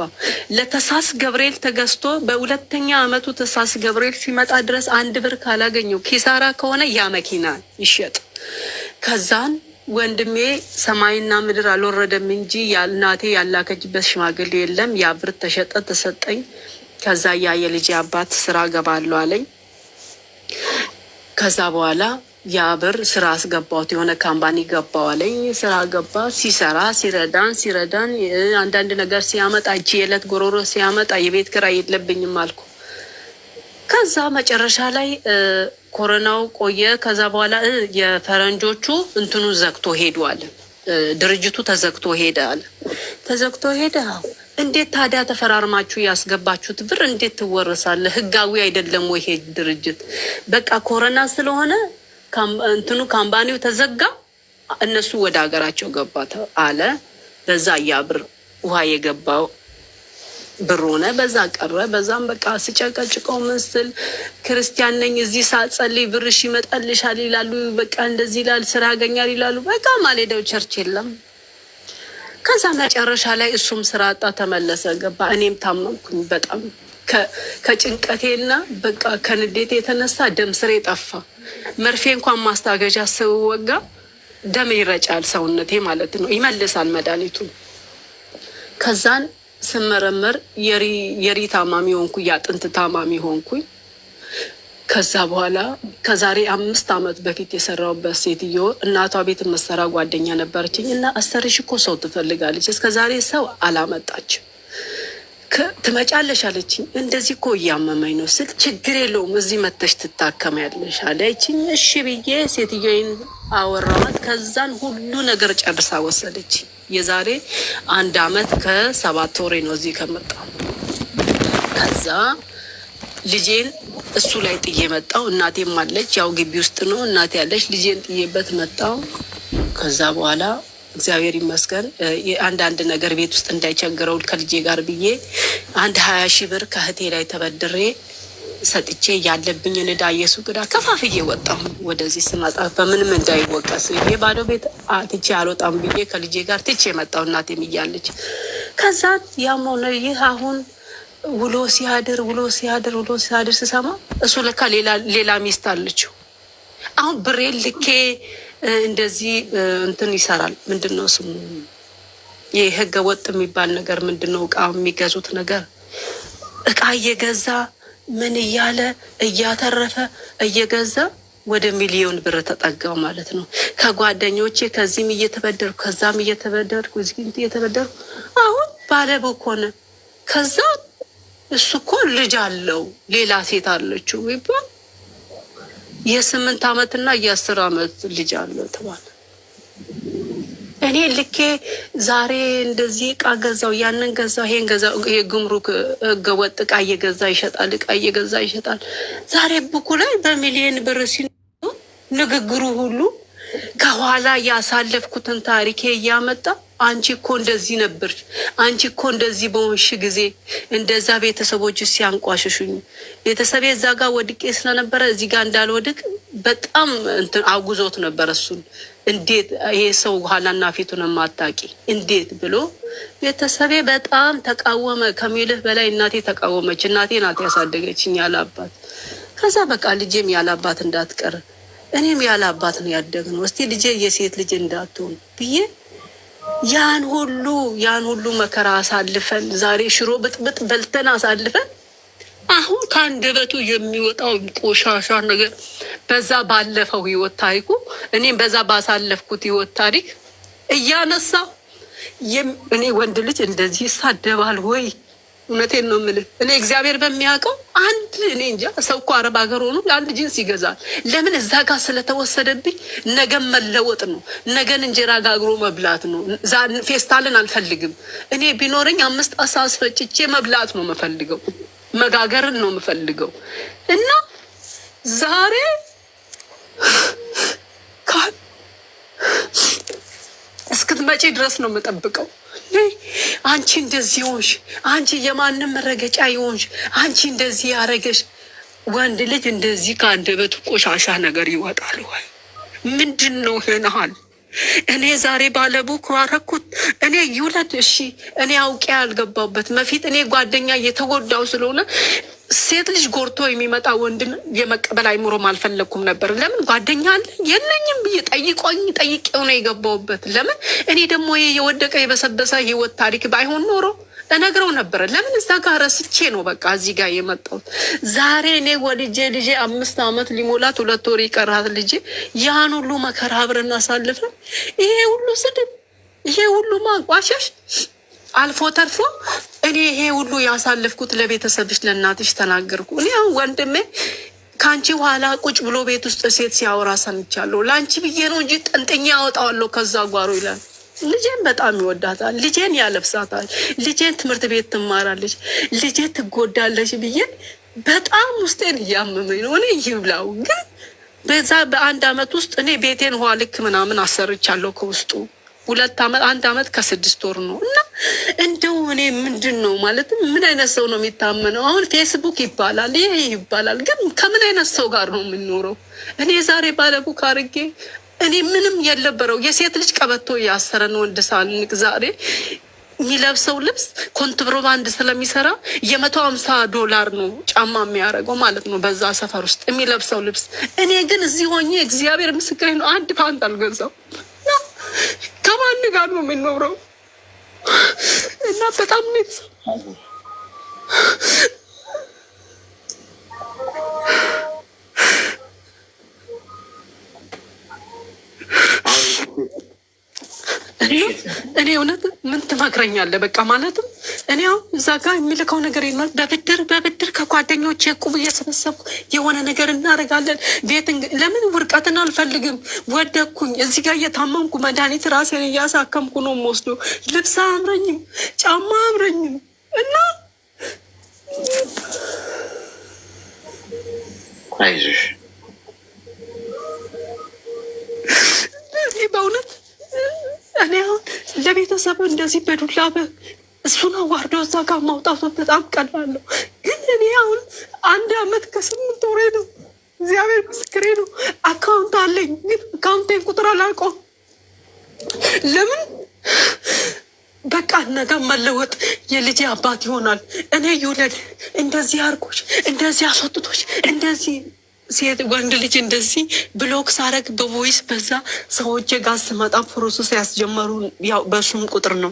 ለተሳስ ገብርኤል ተገዝቶ በሁለተኛ ዓመቱ ተሳስ ገብርኤል ሲመጣ ድረስ 1 ብር ካላገኘው ኪሳራ ከሆነ ያ መኪና ይሸጥ። ከዛን ወንድሜ ሰማይና ምድር አልወረደም እንጂ እናቴ ያላከችበት ሽማግሌ የለም። ያ ብር ተሸጠ ተሰጠኝ። ከዛ ያ የልጄ አባት ስራ ገባለሁ አለኝ። ከዛ በኋላ ያ ብር ስራ አስገባሁት፣ የሆነ ካምፓኒ ገባው አለኝ። ስራ ገባ። ሲሰራ ሲረዳን አንዳንድ ነገር ሲያመጣ እጅ የዕለት ጎሮሮ ሲያመጣ የቤት ኪራይ የለብኝም አልኩ። ከዛ መጨረሻ ላይ ኮሮናው ቆየ። ከዛ በኋላ የፈረንጆቹ እንትኑ ዘግቶ ሄዷል። ድርጅቱ ተዘግቶ ሄዳል። ተዘግቶ ሄደ። እንዴት ታዲያ ተፈራርማችሁ ያስገባችሁት ብር እንዴት ትወረሳለ? ህጋዊ አይደለም ወይ ይሄ ድርጅት? በቃ ኮሮና ስለሆነ እንትኑ ካምፓኒው ተዘጋ፣ እነሱ ወደ ሀገራቸው ገባ አለ። በዛ ያ ብር ውሃ የገባው ብር ሆነ። በዛ ቀረ። በዛም በቃ ስጨቀጭቀው ምስል ክርስቲያን ነኝ እዚህ ሳጸልይ ብርሽ ይመጣልሻል ይላሉ። በቃ እንደዚህ ይላል፣ ስራ ያገኛል ይላሉ። በቃ ማሌዳው ቸርች የለም። ከዛ መጨረሻ ላይ እሱም ስራ አጣ፣ ተመለሰ፣ ገባ። እኔም ታመምኩኝ በጣም ከጭንቀቴና በቃ ከንዴት የተነሳ ደም ስሬ ጠፋ። መርፌ እንኳን ማስታገዣ ስወጋ ደም ይረጫል ሰውነቴ ማለት ነው፣ ይመልሳል መድኃኒቱ። ከዛን ስመረመር የሪ ታማሚ ሆንኩኝ፣ የአጥንት ታማሚ ሆንኩኝ። ከዛ በኋላ ከዛሬ 5 ዓመት በፊት የሰራሁበት ሴትዮ እናቷ ቤት መሰራ ጓደኛ ነበረችኝ እና አሰርሽ እኮ ሰው ትፈልጋለች፣ እስከ ዛሬ ሰው አላመጣችም፣ ትመጫለሽ አለችኝ። እንደዚህ እኮ እያመመኝ ነው ስል ችግር የለውም እዚህ መተሽ ትታከሚያለሽ አለችኝ። እሺ ብዬ ሴትዮን አወራኋት። ከዛን ሁሉ ነገር ጨርሳ ወሰደች። የዛሬ 1 ዓመት ከ7 ወሬ ነው እዚህ ከመጣ። ከዛ ልጄን እሱ ላይ ጥዬ መጣው። እናቴም አለች፣ ያው ግቢ ውስጥ ነው እናቴ ያለች። ልጄን ጥዬበት መጣው። ከዛ በኋላ እግዚአብሔር ይመስገን አንዳንድ ነገር ቤት ውስጥ እንዳይቸግረው ከልጄ ጋር ብዬ 20 ሺህ ብር ከእህቴ ላይ ተበድሬ ሰጥቼ ያለብኝን ዕዳ የሱቅ ዕዳ ከፋፍዬ ወጣሁ። ወደዚህ ስመጣ በምንም እንዳይወቀስ ይሄ ባዶ ቤት ትቼ አልወጣም ብዬ ከልጄ ጋር ትቼ መጣሁ፣ እናቴም እያለች። ከዛ ያም ሆነ ይህ አሁን ውሎ ሲያድር ስሰማ እሱ ለካ ሌላ ሚስት አለችው። አሁን ብሬን ልኬ እንደዚህ እንትን ይሰራል። ምንድን ነው ስሙ? ይሄ ህገ ወጥ የሚባል ነገር ምንድን ነው? እቃ የሚገዙት ነገር እቃ እየገዛ ምን እያለ እያተረፈ እየገዛ ወደ 1 ሚሊዮን ብር ተጠጋው ማለት ነው። ከጓደኞቼ ከዚህም እየተበደርኩ ከዛም እየተበደርኩ እዚህም እየተበደርኩ አሁን ባለቤት ሆነ። ከዛ እሱ እኮ ልጅ አለው ሌላ ሴት አለችው ይባል የ8 ዓመትና የ10 ዓመት ልጅ አለው ተባለ። እኔ ልኬ ዛሬ እንደዚህ እቃ ገዛው፣ ያንን ገዛው፣ ይሄን ገዛው። የጉምሩክ ህገወጥ እቃ እየገዛ ይሸጣል፣ እቃ እየገዛ ይሸጣል። ዛሬ ብኩ ላይ በሚሊዮን ብር ሲኖር ንግግሩ ሁሉ ከኋላ ያሳለፍኩትን ታሪኬ እያመጣ አንቺ እኮ እንደዚህ ነበር፣ አንቺ እኮ እንደዚህ በሆንሽ ጊዜ እንደዛ ቤተሰቦች ሲያንቋሽሹኝ ቤተሰቤ እዛ ጋር ወድቄ ስለነበረ እዚህ ጋር እንዳልወድቅ በጣም እንትን አጉዞት ነበር። እሱን እንዴት ይሄ ሰው ኋላና ፊቱን ማታቂ እንዴት ብሎ ቤተሰቤ በጣም ተቃወመ። ከሚልህ በላይ እናቴ ተቃወመች። እናቴ ናት ያሳደገችኝ ያለ አባት። ከዛ በቃ ልጄም ያለ አባት እንዳትቀር እኔም ያለ አባት ነው ያደግነው፣ እስቲ ልጄ የሴት ልጅ እንዳትሆን ብዬ ያን ሁሉ መከራ አሳልፈን ዛሬ ሽሮ ብጥብጥ በልተን አሳልፈን አሁን ከአንደበቱ የሚወጣው ቆሻሻ ነገር በዛ ባለፈው ህይወት ታሪኩ እኔም በዛ ባሳለፍኩት ህይወት ታሪክ እያነሳ እኔ ወንድ ልጅ እንደዚህ ይሳደባል ወይ? እውነቴን ነው የምልህ። እኔ እግዚአብሔር በሚያውቀው አንድ እኔ እንጃ ሰው እኮ አረብ ሀገር ሆኖ ለአንድ ጂንስ ይገዛል። ለምን? እዛ ጋር ስለተወሰደብኝ ነገን መለወጥ ነው፣ ነገን እንጀራ ጋግሮ መብላት ነው። ፌስታልን አልፈልግም። እኔ ቢኖረኝ 5 አሳ አስፈጭቼ መብላት ነው የምፈልገው፣ መጋገርን ነው የምፈልገው። እና ዛሬ እስክትመጪ ድረስ ነው የምጠብቀው። አንቺ እንደዚህ ሆንሽ፣ አንቺ የማንም መረገጫ ይሆንሽ፣ አንቺ እንደዚህ ያረገሽ። ወንድ ልጅ እንደዚህ ከአንደበቱ ቆሻሻ ነገር ይወጣል ወይ? ምንድን ነው ይሄናል? እኔ ዛሬ ባለቡክ አረኩት። እኔ ይውለድ እሺ፣ እኔ አውቄ ያልገባበት መፊት እኔ ጓደኛ እየተጎዳው ስለሆነ ሴት ልጅ ጎርቶ የሚመጣ ወንድን የመቀበል አይምሮም አልፈለግኩም ነበር። ለምን ጓደኛ አለ የለኝም ብዬ ጠይቄው ነው የገባውበት። ለምን እኔ ደግሞ የወደቀ የበሰበሰ ህይወት ታሪክ ባይሆን ኖሮ እነግረው ነበረ። ለምን እዛ ጋር ረስቼ ነው በቃ እዚህ ጋር የመጣሁት። ዛሬ እኔ ወልጄ ልጄ 5 ዓመት ሊሞላት 2 ወር ይቀራት ልጄ ያን ሁሉ መከራ አብረን አሳልፈን ይሄ ሁሉ ስድብ፣ ይሄ ሁሉ ማንቋሸሽ አልፎ ተርፎ እኔ ይሄ ሁሉ ያሳልፍኩት ለቤተሰብሽ ለእናትሽ ተናገርኩ። እኔ አሁን ወንድሜ ከአንቺ ኋላ ቁጭ ብሎ ቤት ውስጥ ሴት ሲያወራ ሰምቻለሁ። ለአንቺ ብዬ ነው እንጂ ጠንጥኛ ያወጣዋለሁ ከዛ ጓሮ ይላል። ልጄን በጣም ይወዳታል። ልጄን ያለብሳታል። ልጄን ትምህርት ቤት ትማራለች። ልጄ ትጎዳለች ብዬ በጣም ውስጤን እያመመኝ ነው። እኔ ይብላው ግን በዛ በ1 ዓመት ውስጥ እኔ ቤቴን ውሃ ልክ ምናምን አሰርቻለሁ ከውስጡ 2 ዓመት 1 ዓመት ከ6 ወር ነው። እና እንደው እኔ ምንድን ነው ማለት ምን አይነት ሰው ነው የሚታመነው? አሁን ፌስቡክ ይባላል ይሄ ይባላል፣ ግን ከምን አይነት ሰው ጋር ነው የምንኖረው? እኔ ዛሬ ባለቡክ አድርጌ እኔ ምንም የለበረው የሴት ልጅ ቀበቶ ያሰረን ወንድ ሳልንቅ ዛሬ የሚለብሰው ልብስ ኮንትሮባንድ ስለሚሰራ $150 ነው ጫማ የሚያደርገው ማለት ነው በዛ ሰፈር ውስጥ የሚለብሰው ልብስ። እኔ ግን እዚህ ሆኜ እግዚአብሔር ምስክሬ ነው 1 ፓንት አልገዛው። ከማን ጋር ነው የምንኖረው? እና በጣም ነው እኔ እውነት ምን ትመክረኛለህ? በቃ ማለትም እኔ አሁን እዛ ጋር የሚልከው ነገር የለም። በብድር ከጓደኞቼ ዕቁብ እየሰበሰብኩ የሆነ ነገር እናደርጋለን። ቤት ለምን ውርቀትን አልፈልግም። ወደኩኝ እዚህ ጋር እየታመምኩ መድኃኒት ራሴን እያሳከምኩ ነው የምወስደው። ልብስ አያምረኝም፣ ጫማ አያምረኝም። እና አይዞሽ በእውነት እኔ አሁን ለቤተሰብ እንደዚህ በዱላ እሱን አዋርዶ እዛ ጋር ማውጣቱ በጣም ቀላል ነው። ግን እኔ አሁን 1 ዓመት ከ8 ወሬ ነው። እግዚአብሔር ምስክሬ ነው። አካውንት አለኝ፣ ግን አካውንቴን ቁጥር አላውቀውም። ለምን በቃ ነገ መለወጥ የልጄ አባት ይሆናል። እኔ ይውለድ እንደዚህ አርጎች እንደዚህ አስወጥቶች እንደዚህ ሴት ወንድ ልጅ እንደዚህ ብሎክ ሳረግ በቮይስ በዛ ሰዎች ጋር ስመጣ ፕሮሰስ ያስጀመሩ ያው በሱም ቁጥር ነው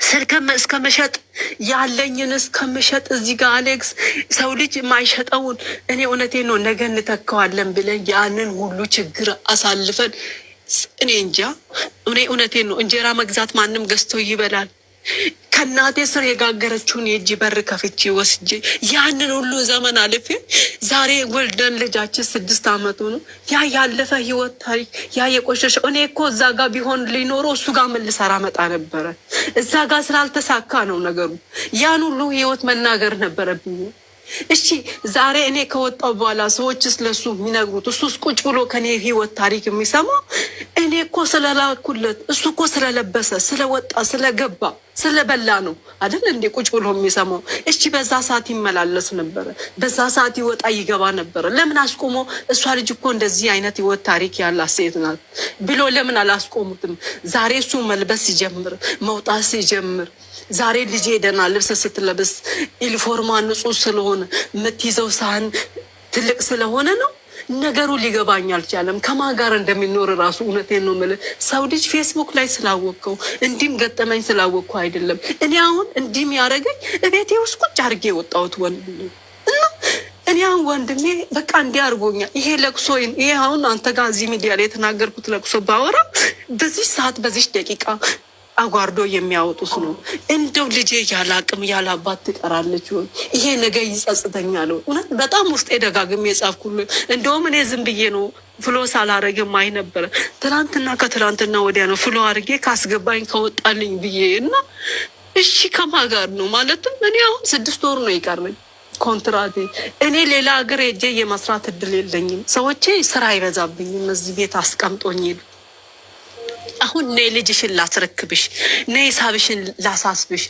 ስልክ እስከ መሸጥ ያለኝን እስከ መሸጥ እዚህ ጋር አሌክስ ሰው ልጅ የማይሸጠውን እኔ እውነቴን ነው ነገ እንተካዋለን ብለን ያንን ሁሉ ችግር አሳልፈን እኔ እንጃ እኔ እውነቴን ነው እንጀራ መግዛት ማንም ገዝቶ ይበላል። ከእናቴ ስር የጋገረችውን የእጅ በር ከፍቼ ወስጄ ያንን ሁሉ ዘመን አልፌ ዛሬ ወልደን ልጃችን 6 ዓመቱ ነው። ያ ያለፈ ህይወት ታሪክ ያ የቆሸሸው እኔ እኮ እዛ ጋር ቢሆን ሊኖረው እሱ ጋር ምን ልሰራ መጣ ነበረ። እዛ ጋር ስላልተሳካ ነው ነገሩ። ያን ሁሉ ህይወት መናገር ነበረብኝ። እሺ ዛሬ እኔ ከወጣው በኋላ ሰዎች ስለሱ የሚነግሩት እሱስ ቁጭ ብሎ ከኔ ህይወት ታሪክ የሚሰማው እኔ እኮ ስለላኩለት እሱ እኮ ስለለበሰ ስለወጣ ስለገባ ስለበላ ነው አይደል እንዴ ቁጭ ብሎ የሚሰማው። እሺ በዛ ሰዓት ይመላለስ ነበረ፣ በዛ ሰዓት ይወጣ ይገባ ነበረ። ለምን አስቆሞ እሷ ልጅ እኮ እንደዚህ አይነት ህይወት ታሪክ ያላት ሴት ናት ብሎ ለምን አላስቆሙትም? ዛሬ እሱ መልበስ ሲጀምር መውጣት ሲጀምር ዛሬ ልጄ ደህና ልብስ ስትለብስ ዩኒፎርማ ንጹህ ስለሆነ የምትይዘው ሳህን ትልቅ ስለሆነ ነው ነገሩ ሊገባኝ አልቻለም። ከማን ጋር እንደሚኖር ራሱ እውነቴን ነው የምልህ። ሰው ልጅ ፌስቡክ ላይ ስላወቀው እንዲህም ገጠመኝ ስላወቅኩ አይደለም። እኔ አሁን እንዲህም ያደረገኝ እቤቴ ውስጥ ቁጭ አድርጌ የወጣሁት ወንድሜ እና እኔ አሁን ወንድሜ በቃ እንዲህ አድርጎኛል። ይሄ ለቅሶ ይሄ አሁን አንተ ጋር እዚህ ሚዲያ ላይ የተናገርኩት ለቅሶ ባወራ በዚህ ሰዓት በዚህ ደቂቃ አጓርዶ የሚያወጡት ነው። እንደው ልጄ ያለ አቅም ያለ አባት ትቀራለች ወይ? ይሄ ነገር ይጸጽተኛል። እውነት በጣም ውስጤ ደጋግሜ የጻፍኩልህ እንደውም እኔ ዝም ብዬ ነው ፍሎ ሳላረግም አይ ነበረ። ትናንትና ከትናንትና ወዲያ ነው ፍሎ አድርጌ ካስገባኝ ከወጣልኝ ብዬ እና እሺ ከማን ጋር ነው ማለትም እኔ አሁን 6 ወር ነው ይቀርኝ ኮንትራቴ። እኔ ሌላ ሀገር ሄጄ የመስራት እድል የለኝም። ሰዎቼ ስራ አይበዛብኝም። እዚህ ቤት አስቀምጦኝ አሁን ነይ ልጅሽን ላስረክብሽ፣ ነይ ሳብሽን ላሳስብሽ።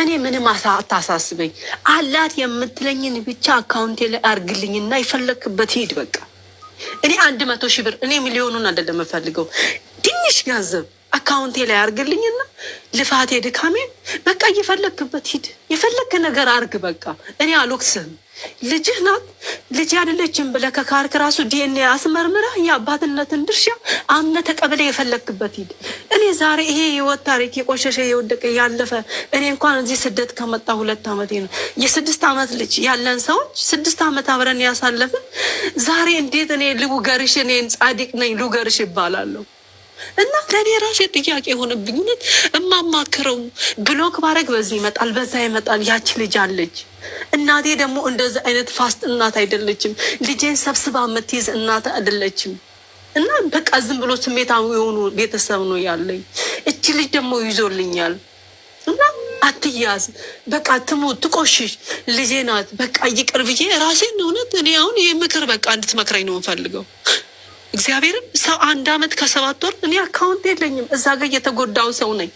እኔ ምንም አታሳስበኝ። አላት የምትለኝን ብቻ አካውንቴ ላይ አርግልኝና ይፈለክበት ሂድ። በቃ እኔ 100,000 ብር እኔ ሚሊዮኑን አይደለም የምፈልገው፣ ትንሽ ገንዘብ አካውንቴ ላይ አርግልኝና ልፋቴ ድካሜን በቃ እየፈለክበት ሂድ። የፈለክ ነገር አርግ። በቃ እኔ አልወቅስህም። ልጅህ ናት። ልጅ አይደለችም ብለህ ከካርክ ራሱ ዲኤንኤ አስመርምረህ የአባትነትን ድርሻ አምነህ ተቀብለህ የፈለክበት ሂድ። እኔ ዛሬ ይሄ የህይወት ታሪክ የቆሸሸ የወደቀ ያለፈ እኔ እንኳን እዚህ ስደት ከመጣ 2 ዓመቴ ነው። የ6 ዓመት ልጅ ያለን ሰዎች 6 ዓመት አብረን ያሳለፍን ዛሬ እንዴት እኔ ልውገርሽ፣ እኔን ጻድቅ ነኝ ልውገርሽ ይባላለሁ? እና ለእኔ ራሴ ጥያቄ የሆነብኝ እውነት እማማክረው ብሎክ ባረግ በዚህ ይመጣል በዛ ይመጣል። ያቺ ልጅ አለች። እናቴ ደግሞ እንደዚህ አይነት ፋስት እናት አይደለችም። ልጄን ሰብስባ የምትይዝ እናት አይደለችም። እና በቃ ዝም ብሎ ስሜታዊ የሆኑ ቤተሰብ ነው ያለኝ። እቺ ልጅ ደግሞ ይዞልኛል። እና አትያዝ፣ በቃ ትሙት ትቆሽሽ፣ ልጄ ናት። በቃ ይቅር ብዬ ራሴን እውነት እኔ አሁን ይህ ምክር በቃ እንድትመክረኝ ነው የምፈልገው። እግዚአብሔርን ሰው 1 ዓመት ከ7 ወር እኔ አካውንት የለኝም። እዛ ጋር የተጎዳው ሰው ነኝ።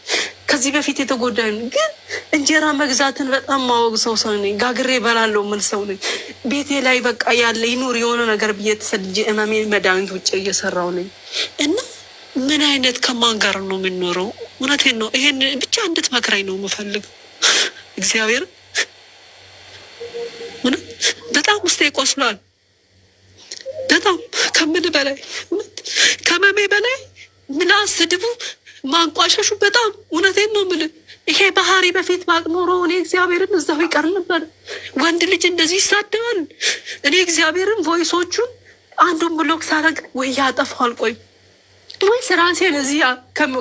ከዚህ በፊት የተጎዳው ግን እንጀራ መግዛትን በጣም ማወቅ ሰው ነኝ። ጋግሬ በላለው ምን ሰው ነኝ። ቤቴ ላይ በቃ ያለ ይኑር የሆነ ነገር ብዬ ተሰልጄ እመሜ መድኃኒት ውጭ እየሰራው ነኝ። እና ምን አይነት ከማን ጋር ነው የምንኖረው? እውነቴን ነው። ይሄን ብቻ እንድትመክረኝ ነው የምፈልገው። እግዚአብሔር በጣም ውስጤ ይቆስሏል። በጣም ከምን በላይ ከመሜ በላይ ምላስ፣ ስድቡ፣ ማንቋሸሹ በጣም እውነቴን ነው የምልህ። ይሄ ባህሪ በፊት ባቅ ኖሮ እኔ እግዚአብሔርን እዛው ይቀር ነበር። ወንድ ልጅ እንደዚህ ይሳደባል። እኔ እግዚአብሔርን ቮይሶቹን አንዱን ብሎክ ሳረግ ወይ ያጠፋል፣ ቆይ ወይ ራሴን እዚህ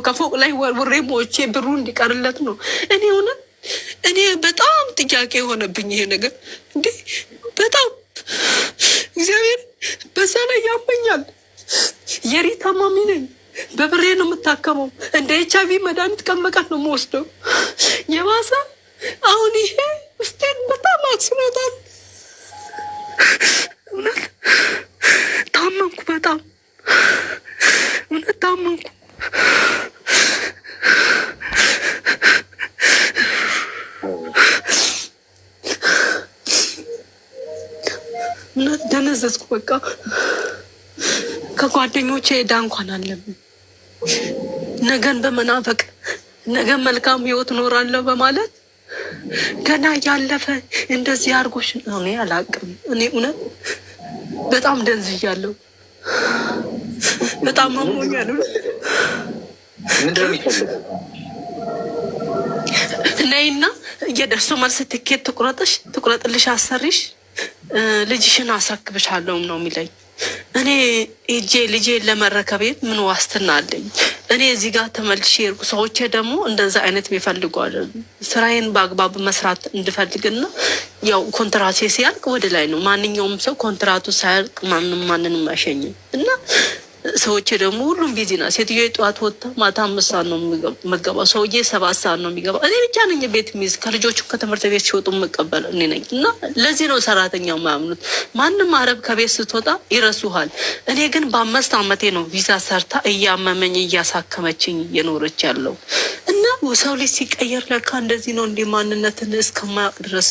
ከፎቅ ላይ ወርውሬ ሞቼ ብሩ እንዲቀርለት ነው። እኔ እውነት እኔ በጣም ጥያቄ የሆነብኝ ይሄ ነገር እንዴ በጣም እግዚአብሔር በዛ ላይ ያመኛል። የሪ ታማሚ ነኝ። በብሬ ነው የምታከመው። እንደ HIV መድኃኒት ቀመቃት ነው የምወስደው። የባሰ አሁን ይሄ ውስጤን በጣም አክስኖታል። እውነት ታመንኩ፣ በጣም እውነት ታመንኩ። ደነዘዝኩ። በቃ ከጓደኞቼ ዕዳ እንኳን አለብኝ። ነገን በመናፈቅ ነገን መልካም ህይወት ኖራለሁ በማለት ገና ያለፈ እንደዚህ አድርጎሽ ነው። እኔ አላቅም። እኔ እውነት በጣም ደንዝያለሁ። በጣም አሞኛል። ነይና የደርሶ መልስ ትኬት ትቁረጥልሽ አሰሪሽ ልጅሽን አስረክብሻለሁ ነው የሚለኝ። እኔ እጄ ልጄን ለመረከቤት ምን ዋስትና አለኝ? እኔ እዚህ ጋር ተመልሼ ሰዎቼ ደግሞ እንደዛ አይነት የሚፈልጉ አይደሉ። ስራዬን በአግባብ መስራት እንድፈልግና ያው ኮንትራቴ ሲያልቅ ወደ ላይ ነው። ማንኛውም ሰው ኮንትራቱ ሳያልቅ ማንንም አይሸኝም። እና ሰዎቼ ደግሞ ሁሉም ቢዚ ና። ሴትዮ ጠዋት ወጥታ ማታ 5 ሰዓት ነው የምገባው። ሰውዬ 7 ሰዓት ነው የሚገባው። እኔ ብቻ ነኝ ቤት የሚይዝ። ከልጆቹ ከትምህርት ቤት ሲወጡ የምቀበል እኔ ነኝ። እና ለዚህ ነው ሰራተኛው ማያምኑት። ማንም አረብ ከቤት ስትወጣ ይረሱሃል። እኔ ግን በ5 ዓመቴ ነው ቪዛ ሰርታ እያመመኝ እያሳከመችኝ እየኖረች ያለው። እና ሰው ልጅ ሲቀየር ለካ እንደዚህ ነው እንዲህ ማንነትን እስከማያውቅ ድረስ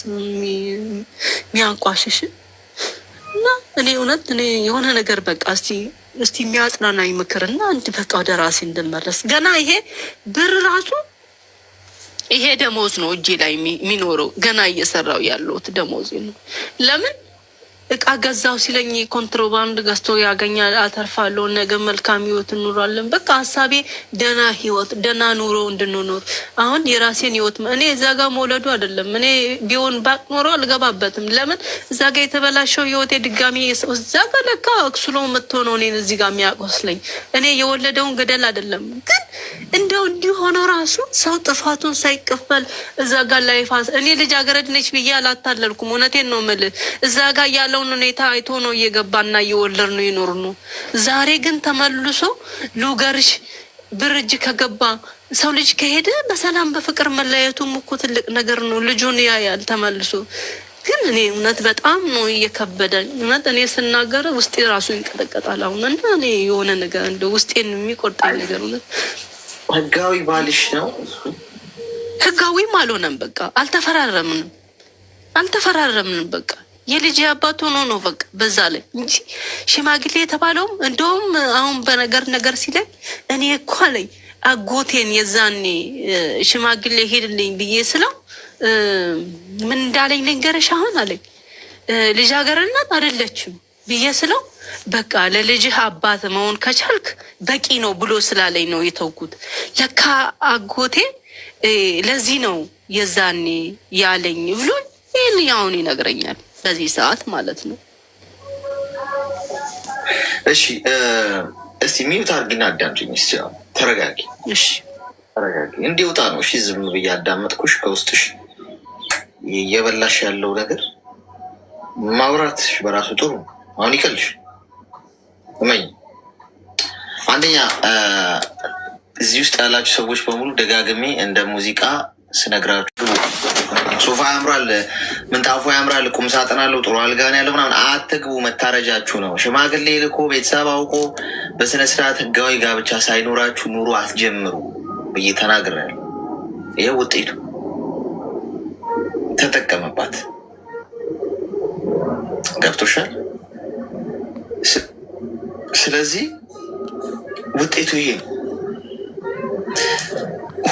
የሚያንቋሽሽ። እና እኔ እውነት እኔ የሆነ ነገር በቃ እስቲ የሚያጽናናኝ ምክርና አንድ በቃ ወደ ራሴ እንድመለስ። ገና ይሄ ብር ራሱ ይሄ ደሞዝ ነው እጄ ላይ የሚኖረው። ገና እየሰራው ያለሁት ደሞዝ ነው። ለምን እቃ ገዛው ሲለኝ ኮንትሮባንድ ገዝቶ ያገኛል፣ አተርፋለሁ፣ ነገ መልካም ህይወት እንኖራለን። በቃ ሀሳቤ ደህና ህይወት ደህና ኑሮ እንድንኖር። አሁን የራሴን ህይወት እኔ እዛ ጋር መውለዱ አይደለም። እኔ ቢሆን ባቅ ኖሮ አልገባበትም። ለምን እዛ ጋር የተበላሸው ህይወቴ ድጋሚ እዛ ጋር ለካ አክሱሎ መጥቶ ነው እኔን እዚህ ጋር የሚያቆስለኝ። እኔ የወለደውን ገደል አይደለም። ግን እንደው እንዲህ ሆኖ ራሱ ሰው ጥፋቱን ሳይቀበል እዛ ጋር ላይ እኔ ልጅ አገረድ ነች ብዬ አላታለልኩም። እውነቴን ነው የምልህ። እዛ ጋር ያለው ሁኔታ አይቶ ነው እየገባና እየወለድ ነው ይኖር ነው። ዛሬ ግን ተመልሶ ሉገርሽ ብር እጅ ከገባ ሰው ልጅ ከሄደ በሰላም በፍቅር መለያየቱም እኮ ትልቅ ነገር ነው። ልጁን ያያል ተመልሶ። ግን እኔ እውነት በጣም ነው እየከበደኝ። እውነት እኔ ስናገር ውስጤ ራሱ ይንቀጠቀጣል። አሁን እና እኔ የሆነ ነገር እንደ ውስጤን የሚቆርጠኝ ነገር እውነት ህጋዊ ባልሽ ነው? ህጋዊም አልሆነም። በቃ አልተፈራረምንም። በቃ የልጅ አባት ሆኖ ነው በቃ በዛ ላይ እንጂ ሽማግሌ የተባለውም እንደውም አሁን ነገር ሲለኝ እኔ እኮ አለኝ አጎቴን የዛኔ ሽማግሌ ሄድልኝ ብዬ ስለው ምን እንዳለኝ ልንገርሽ አሁን አለኝ ልጃገረድ ናት አይደለችም ብዬ ስለው በቃ ለልጅህ አባት መሆን ከቻልክ በቂ ነው ብሎ ስላለኝ ነው የተውኩት። ለካ አጎቴ ለዚህ ነው የዛኔ ያለኝ ብሎ ይህን ያሁን ይነግረኛል በዚህ ሰዓት ማለት ነው። እሺ እስቲ ሚዩት አድርጊና አዳምጪኝ። እስቲ ተረጋጊ። እሺ ተረጋጊ። እንዲወጣ ነው። እሺ ዝም ብዬ አዳመጥኩሽ። ከውስጥሽ እየበላሽ ያለው ነገር ማውራትሽ በራሱ ጥሩ። አሁን ይቀልሽ እመኝ። አንደኛ እዚህ ውስጥ ያላችሁ ሰዎች በሙሉ ደጋግሜ እንደ ሙዚቃ ስነግራችሁ ሶፋ ያምራል፣ ምንጣፉ ያምራል፣ ቁም ሳጥን አለው፣ ጥሩ አልጋን ያለው ምናምን አትግቡ። መታረጃችሁ ነው። ሽማግሌ ልኮ ቤተሰብ አውቆ በስነስርዓት ህጋዊ ጋብቻ ሳይኖራችሁ ኑሮ አትጀምሩ ብዬ ተናግሬያለሁ። ይሄ ውጤቱ ተጠቀመባት። ገብቶሻል? ስለዚህ ውጤቱ ይሄ ነው።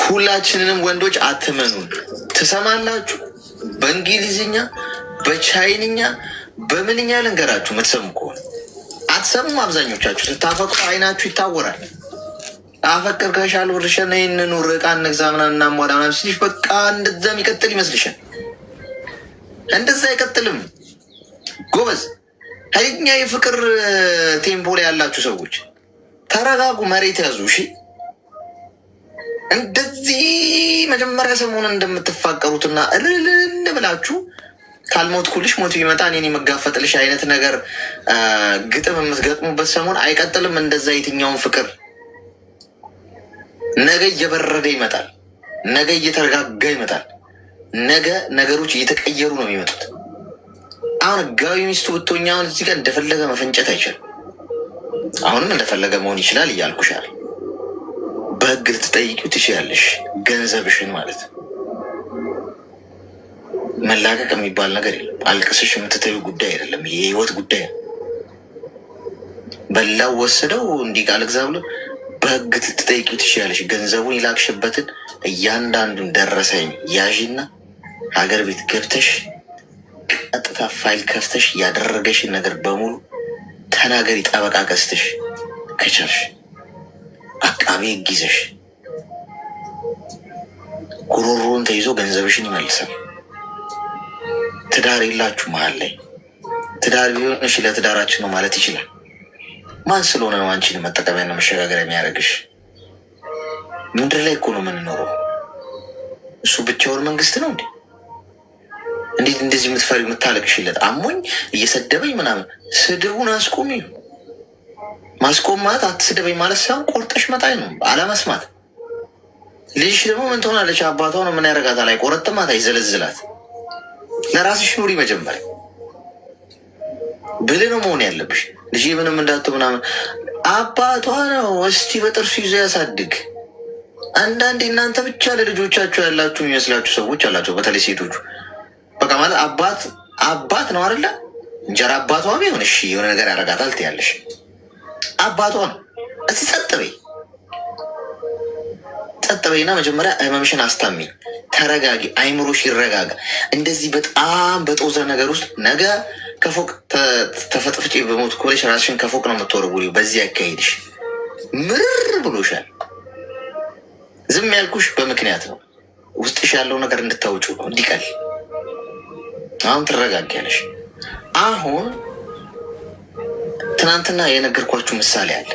ሁላችንንም ወንዶች አትመኑን። ትሰማላችሁ? በእንግሊዝኛ በቻይንኛ በምንኛ ልንገራችሁ። የምትሰሙ ከሆነ አትሰሙም። አብዛኞቻችሁ ስታፈቅሩ አይናችሁ ይታወራል። አፈቅር ከሻል ወርሸን ይህንኑር ዕቃ እንግዛ ምናምን እናሟላ ምናምን ሲልሽ በቃ እንደዛ የሚቀጥል ይመስልሻል? እንደዛ አይቀጥልም ጎበዝ። ኃይለኛ የፍቅር ቴምፖ ላይ ያላችሁ ሰዎች ተረጋጉ፣ መሬት ያዙ። እሺ እንደዚህ መጀመሪያ ሰሞኑን እንደምትፋቀሩትና እልል ብላችሁ ካልሞትኩልሽ ሞት ቢመጣ እኔን የመጋፈጥልሽ አይነት ነገር ግጥም የምትገጥሙበት ሰሞን አይቀጥልም። እንደዛ የትኛውን ፍቅር ነገ እየበረደ ይመጣል። ነገ እየተረጋጋ ይመጣል። ነገ ነገሮች እየተቀየሩ ነው የሚመጡት። አሁን ህጋዊ ሚስቱ ብትሆኝ አሁን እዚህ ጋር እንደፈለገ መፈንጨት አይችልም። አሁንም እንደፈለገ መሆን ይችላል እያልኩሻል። በህግ ልትጠይቂው ትችያለሽ፣ ገንዘብሽን ማለት ነው። መላቀቅ የሚባል ነገር የለም። አልቅስሽ የምትተዩ ጉዳይ አይደለም። የህይወት ጉዳይ ነው። በላው ወሰደው እንዲህ ቃል ግዛ ብሎ በህግ ልትጠይቂው ትችያለሽ። ገንዘቡን ይላክሽበትን እያንዳንዱን ደረሰኝ ያዥና ሀገር ቤት ገብተሽ ቀጥታ ፋይል ከፍተሽ ያደረገሽን ነገር በሙሉ ተናገሪ። ጠበቃ ገዝተሽ ከቻልሽ አቃቤ ህግ ይዘሽ ጉሮሮን ተይዞ ገንዘብሽን ይመልሳል። ትዳር የላችሁ መሀል ላይ ትዳር ቢሆን እሺ ለትዳራችን ነው ማለት ይችላል። ማን ስለሆነ ነው አንቺን መጠቀሚያና መሸጋገሪያ የሚያደርግሽ? ምድር ላይ እኮ ነው የምንኖረው። እሱ ብቻውን መንግስት ነው እንዴ? እንዴት እንደዚህ የምትፈሪ የምታለቅሽለት? አሞኝ እየሰደበኝ ምናምን። ስድቡን አስቆሚ። ማስቆም ማለት አትስደበኝ ማለት ሳይሆን ቆርጠሽ መጣኝ ነው፣ አለመስማት። ልጅሽ ደግሞ ምን ትሆናለች? አባቷ ነው ምን ያደርጋታል? አይቆረጥማት፣ አይዘለዝላት። ለራስሽ ኑሪ መጀመሪያ። ብልህ ነው መሆን ያለብሽ። ልጅ ምንም እንዳቱ ምናምን አባቷ ነው። እስቲ በጥርሱ ይዞ ያሳድግ። አንዳንዴ እናንተ ብቻ ለልጆቻችሁ ያላችሁ የሚመስላችሁ ሰዎች አላቸው። በተለይ ሴቶቹ በቃ ማለት አባት ነው አይደለ? እንጀራ አባቷ ቢሆን እሺ የሆነ ነገር ያደርጋታል ትያለሽ። አባቷ ነው። እስቲ ጸጥ በይና መጀመሪያ ህመምሽን አስታሚ። ተረጋጊ፣ አይምሮሽ ይረጋጋ። እንደዚህ በጣም በጦዘ ነገር ውስጥ ነገ ከፎቅ ተፈጥፍጭ በሞት ኮሌሽ ራስሽን ከፎቅ ነው የምትወረውሪው። በዚህ አካሄድሽ ምርር ብሎሻል። ዝም ያልኩሽ በምክንያት ነው። ውስጥሽ ያለው ነገር እንድታውጪው ነው፣ እንዲቀል። አሁን ትረጋጊያለሽ። አሁን ትናንትና የነገርኳችሁ ምሳሌ አለ።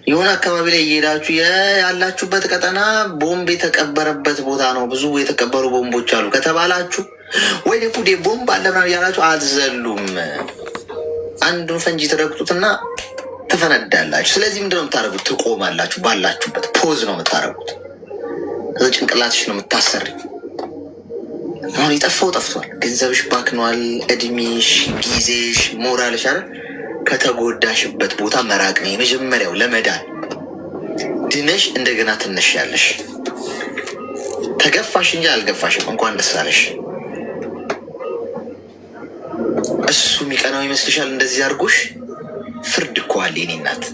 የሆነ አካባቢ ላይ እየሄዳችሁ ያላችሁበት ቀጠና ቦምብ የተቀበረበት ቦታ ነው፣ ብዙ የተቀበሩ ቦምቦች አሉ ከተባላችሁ ወይ ፑዴ ቦምብ አለ ምናምን ያላችሁ አትዘሉም። አንዱን ፈንጂ ትረግጡትና ትፈነዳላችሁ። ስለዚህ ምንድነው የምታደርጉት? ትቆማላችሁ። ባላችሁበት ፖዝ ነው የምታደርጉት። ከዛ ጭንቅላትሽ ነው የምታሰሪ። አሁን የጠፋው ጠፍቷል። ገንዘብሽ ባክኗል፣ እድሜሽ፣ ጊዜሽ፣ ሞራልሽ አይደል? ከተጎዳሽበት ቦታ መራቅ ነው የመጀመሪያው ለመዳን። ድነሽ እንደገና ትነሻለሽ። ተገፋሽ እንጂ አልገፋሽም። እንኳን ደስ አለሽ። እሱ የሚቀናው ይመስልሻል? እንደዚህ አድርጎሽ ፍርድ እኮ አለ የኔ እናት።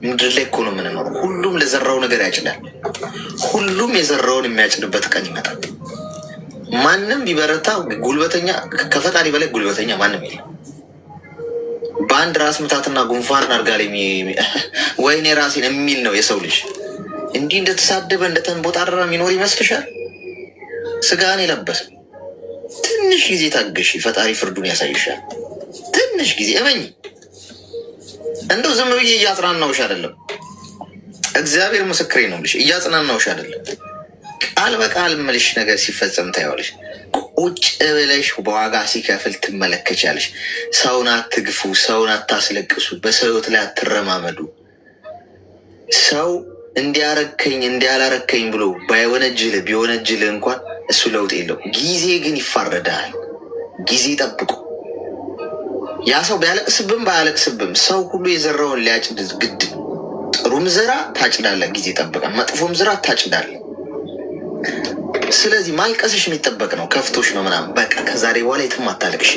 ምድር ላይ እኮ ነው የምንኖረው። ሁሉም ለዘራው ነገር ያጭዳል። ሁሉም የዘራውን የሚያጭድበት ቀን ይመጣል። ማንም ቢበረታ ጉልበተኛ ከፈጣሪ በላይ ጉልበተኛ ማንም የለም። በአንድ ራስ ምታትና ጉንፋን አድርጋ ላይ ወይኔ ራሴን የሚል ነው የሰው ልጅ። እንዲህ እንደተሳደበ እንደተንቦጣረረ የሚኖር ይመስልሻል? ስጋን የለበሰ ትንሽ ጊዜ ታገሽ፣ ፈጣሪ ፍርዱን ያሳይሻል። ትንሽ ጊዜ እመኝ። እንደው ዝም ብዬ እያጽናናውሽ አይደለም፣ እግዚአብሔር ምስክሬ ነው ብልሽ እያጽናናውሽ አይደለም። ቃል በቃል ምልሽ ነገር ሲፈጸም ታይዋለሽ። ቁጭ ብለሽ በዋጋ ሲከፍል ትመለከቻለሽ። ሰውን አትግፉ፣ ሰውን አታስለቅሱ፣ በሰው ሕይወት ላይ አትረማመዱ። ሰው እንዲያረከኝ እንዲያላረከኝ ብሎ ባይወነጅል ቢወነጅል እንኳን እሱ ለውጥ የለው። ጊዜ ግን ይፋረዳል። ጊዜ ጠብቁ። ያ ሰው ቢያለቅስብም ባያለቅስብም ሰው ሁሉ የዘራውን ሊያጭድ ግድ። ጥሩም ዝራ ታጭዳለ፣ ጊዜ ጠብቀ። መጥፎም ዝራ ታጭዳለ። ስለዚህ ማልቀስሽ የሚጠበቅ ነው። ከፍቶሽ ነው ምናምን፣ በቃ ከዛሬ በኋላ የትም አታለቅሽ።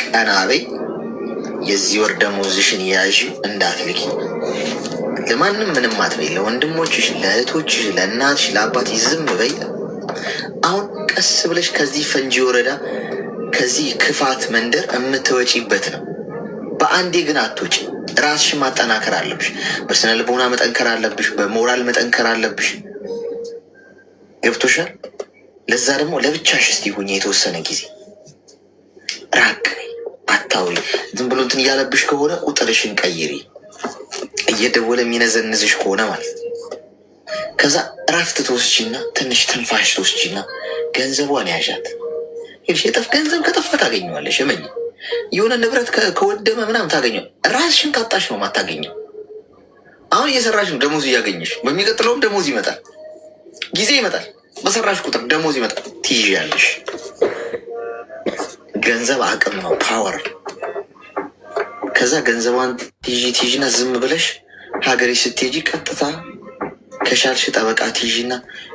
ቀና በይ። የዚህ ወር ደመወዝሽን ያዥ፣ እንዳትልኪ። ለማንም ምንም አትበይ። ለወንድሞችሽ፣ ለእህቶችሽ፣ ለእናትሽ፣ ለአባትሽ ዝም በይ። አሁን ቀስ ብለሽ ከዚህ ፈንጂ ወረዳ ከዚህ ክፋት መንደር የምትወጪበት ነው። በአንዴ ግን አትወጪ። ራስሽ ማጠናከር አለብሽ። በስነ ልቦና መጠንከር አለብሽ። በሞራል መጠንከር አለብሽ። ገብቶሻል? ለዛ ደግሞ ለብቻሽ እስቲ ሁኚ የተወሰነ ጊዜ ራቅ። አታውሪ። ዝም ብሎ እንትን እያለብሽ ከሆነ ቁጥርሽን ቀይሪ። እየደወለ የሚነዘንዝሽ ከሆነ ማለት ነው። ከዛ እረፍት ትወስጂና ትንሽ ትንፋሽ ትወስጂና ገንዘቧን ያዣት። የጠፍ ገንዘብ ከጠፋ ታገኘዋለሽ። እመኝ። የሆነ ንብረት ከወደመ ምናምን ታገኘው። ራስሽን ካጣሽ ነው ማታገኘው። አሁን እየሰራሽ ነው፣ ደሞዝ እያገኘሽ። በሚቀጥለውም ደሞዝ ይመጣል፣ ጊዜ ይመጣል። በሰራሽ ቁጥር ደሞዝ ይመጣል፣ ትይዣለሽ። ገንዘብ አቅም ነው፣ ፓወር። ከዛ ገንዘቧን ትይዥና ዝም ብለሽ ሀገሬ ስትሄጂ ቀጥታ ከሻልሽ ጠበቃ ትይዥና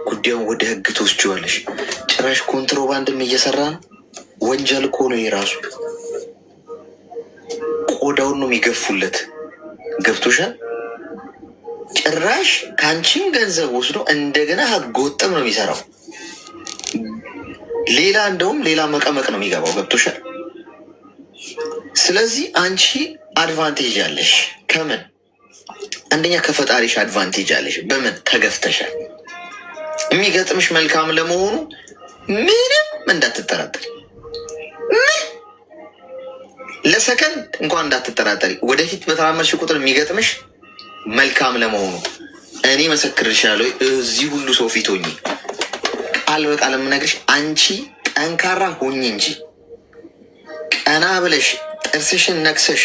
ጉዳዩን ወደ ህግ ትወስጂዋለሽ። ጭራሽ ኮንትሮባንድም እየሰራ ነው። ወንጀል እኮ ነው የራሱ። ቆዳውን ነው የሚገፉለት። ገብቶሻል? ጭራሽ ከአንቺም ገንዘብ ወስዶ እንደገና ህገ ወጥም ነው የሚሰራው። ሌላ እንደውም ሌላ መቀመቅ ነው የሚገባው። ገብቶሻል? ስለዚህ አንቺ አድቫንቴጅ አለሽ። ከምን? አንደኛ ከፈጣሪሽ አድቫንቴጅ አለሽ። በምን? ተገፍተሻል። የሚገጥምሽ መልካም ለመሆኑ ምንም እንዳትጠራጠሪ፣ ለሰከንድ እንኳን እንዳትጠራጠሪ። ወደፊት በተራመድሽ ቁጥር የሚገጥምሽ መልካም ለመሆኑ እኔ መሰክርሻለሁ። እዚህ ሁሉ ሰው ፊት ሆኜ ቃል በቃል የምነግርሽ አንቺ ጠንካራ ሆኜ እንጂ ቀና ብለሽ ጥርስሽን ነክሰሽ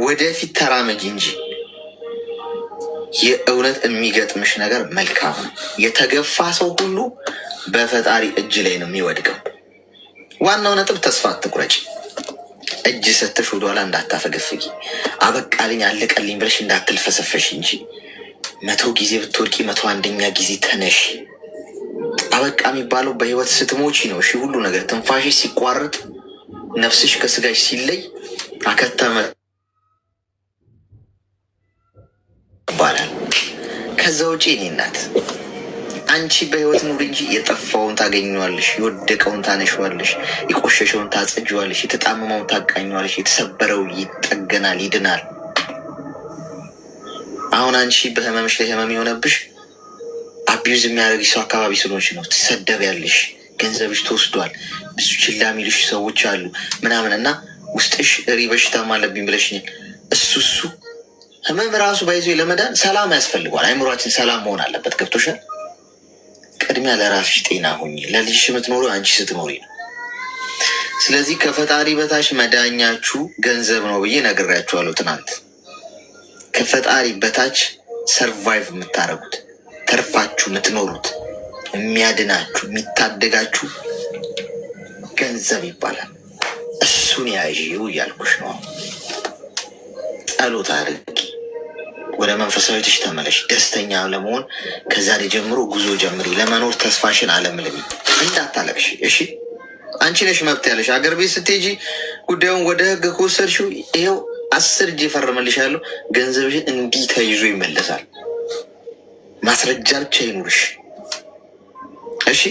ወደፊት ተራመጅ እንጂ የእውነት የሚገጥምሽ ነገር መልካም ነው። የተገፋ ሰው ሁሉ በፈጣሪ እጅ ላይ ነው የሚወድቀው። ዋናው ነጥብ ተስፋ አትቁረጭ። እጅ ሰተሽ ወደኋላ እንዳታፈገፍጊ። አበቃልኝ አለቀልኝ ብለሽ እንዳትልፈሰፈሽ እንጂ 100 ጊዜ ብትወድቂ 101ኛ ጊዜ ተነሽ። አበቃ የሚባለው በህይወት ስትሞቺ ነው። እሺ፣ ሁሉ ነገር ትንፋሽሽ ሲቋረጥ፣ ነፍስሽ ከስጋሽ ሲለይ አከተመ ይባላል። ከዛ ውጪ እኔ እናት አንቺ በህይወት ኑር እንጂ የጠፋውን ታገኘዋለሽ፣ የወደቀውን ታነሸዋለሽ፣ የቆሸሸውን ታጸጅዋለሽ፣ የተጣመመውን ታቃኘዋለሽ፣ የተሰበረው ይጠገናል፣ ይድናል። አሁን አንቺ በህመምሽ ላይ ህመም የሆነብሽ አቢዩዝ የሚያደርግሽ ሰው አካባቢ ስለሆንሽ ነው። ትሰደቢያለሽ፣ ገንዘብሽ ተወስዷል፣ ብዙ ችላ የሚሉሽ ሰዎች አሉ ምናምን እና ውስጥሽ በሽታም አለብኝ ብለሽኛል። እሱ ህመም ራሱ ባይዞ ለመዳን ሰላም ያስፈልጓል። አይምሯችን ሰላም መሆን አለበት። ገብቶሻል? ቅድሚያ ለራስሽ ጤና ሁኚ። ለልጅሽ የምትኖሩ አንቺ ስትኖሪ ነው። ስለዚህ ከፈጣሪ በታች መዳኛችሁ ገንዘብ ነው ብዬ ነግሬያችኋለሁ ትናንት። ከፈጣሪ በታች ሰርቫይቭ የምታደርጉት ተርፋችሁ የምትኖሩት የሚያድናችሁ የሚታደጋችሁ ገንዘብ ይባላል። እሱን ያዥው እያልኩሽ ነው። ጸሎት አድርጊ፣ ወደ መንፈሳዊትሽ ተመለሽ። ደስተኛ ለመሆን ከዛሬ ጀምሮ ጉዞ ጀምሪ። ለመኖር ተስፋሽን አለምልሚ። እንዳታለቅሽ እሺ። አንቺ ነሽ መብት ያለሽ። አገር ቤት ስትሄጂ ጉዳዩን ወደ ህግ ከወሰድሽው ይኸው 10 እጅ እፈርምልሻለሁ። ገንዘብሽን እንዲህ ተይዞ ይመለሳል። ማስረጃ ብቻ ይኑርሽ እሺ።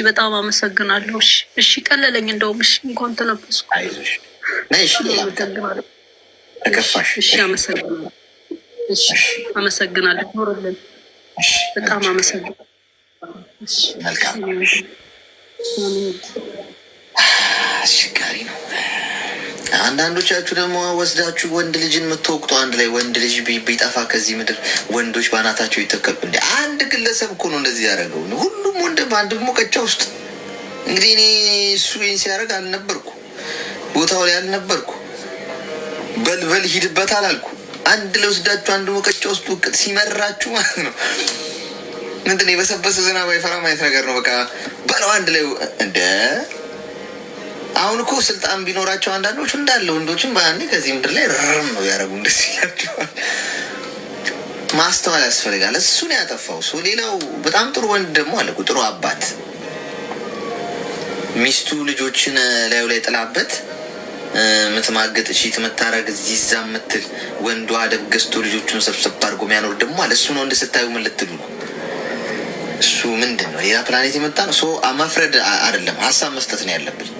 በጣም አመሰግናለሁ። እሺ ቀለለኝ። እንደውም እሺ እንኳን ተነፈስኩ። አይዞሽ ነይ እሺ። ተከፋሽ? እሺ አመሰግናለሁ። እሺ አመሰግናለሁ። ኖርልን። በጣም አመሰግናለሁ። እሺ መልካም። አስቸጋሪ ነው። አንዳንዶቻችሁ ደግሞ ወስዳችሁ ወንድ ልጅን የምትወቅጡ አንድ ላይ ወንድ ልጅ ቢጠፋ ከዚህ ምድር ወንዶች ባናታቸው ይተከሉ። እንደ አንድ ግለሰብ እኮ ነው እንደዚህ ያደረገው። ሁሉም ወንድ በአንድ ሙቀጫ ውስጥ እንግዲህ እኔ እሱ ይህን ሲያደርግ አልነበርኩ፣ ቦታው ላይ አልነበርኩ። በልበል ሂድበት አላልኩ። አንድ ላይ ወስዳችሁ አንድ ሙቀጫ ውስጥ ውቅጥ ሲመራችሁ ማለት ነው። ምንድን ነው የበሰበሰ ዝናብ አይፈራም አይነት ነገር ነው። በቃ በለው አንድ ላይ እንደ አሁን እኮ ስልጣን ቢኖራቸው አንዳንዶቹ እንዳለ ወንዶችን በአንዴ ከዚህ ምድር ላይ ርም ነው ያደረጉ። እንደስ ይላቸዋል። ማስተዋል ያስፈልጋል። እሱን ያጠፋው ሰው። ሌላው በጣም ጥሩ ወንድ ደግሞ አለ፣ ጥሩ አባት። ሚስቱ ልጆችን ላዩ ላይ ጥላበት ምትማገጥ ሺት ምታረግ ዚዛ ምትል ወንዱ አደብ ገዝቶ ልጆቹን ሰብሰብ አድርጎ የሚያኖር ደግሞ አለ። እሱ ነው እንደ ስታዩ ምን ልትሉ ነው? እሱ ምንድን ነው? ሌላ ፕላኔት የመጣ ነው። መፍረድ አይደለም፣ ሀሳብ መስጠት ነው ያለብን።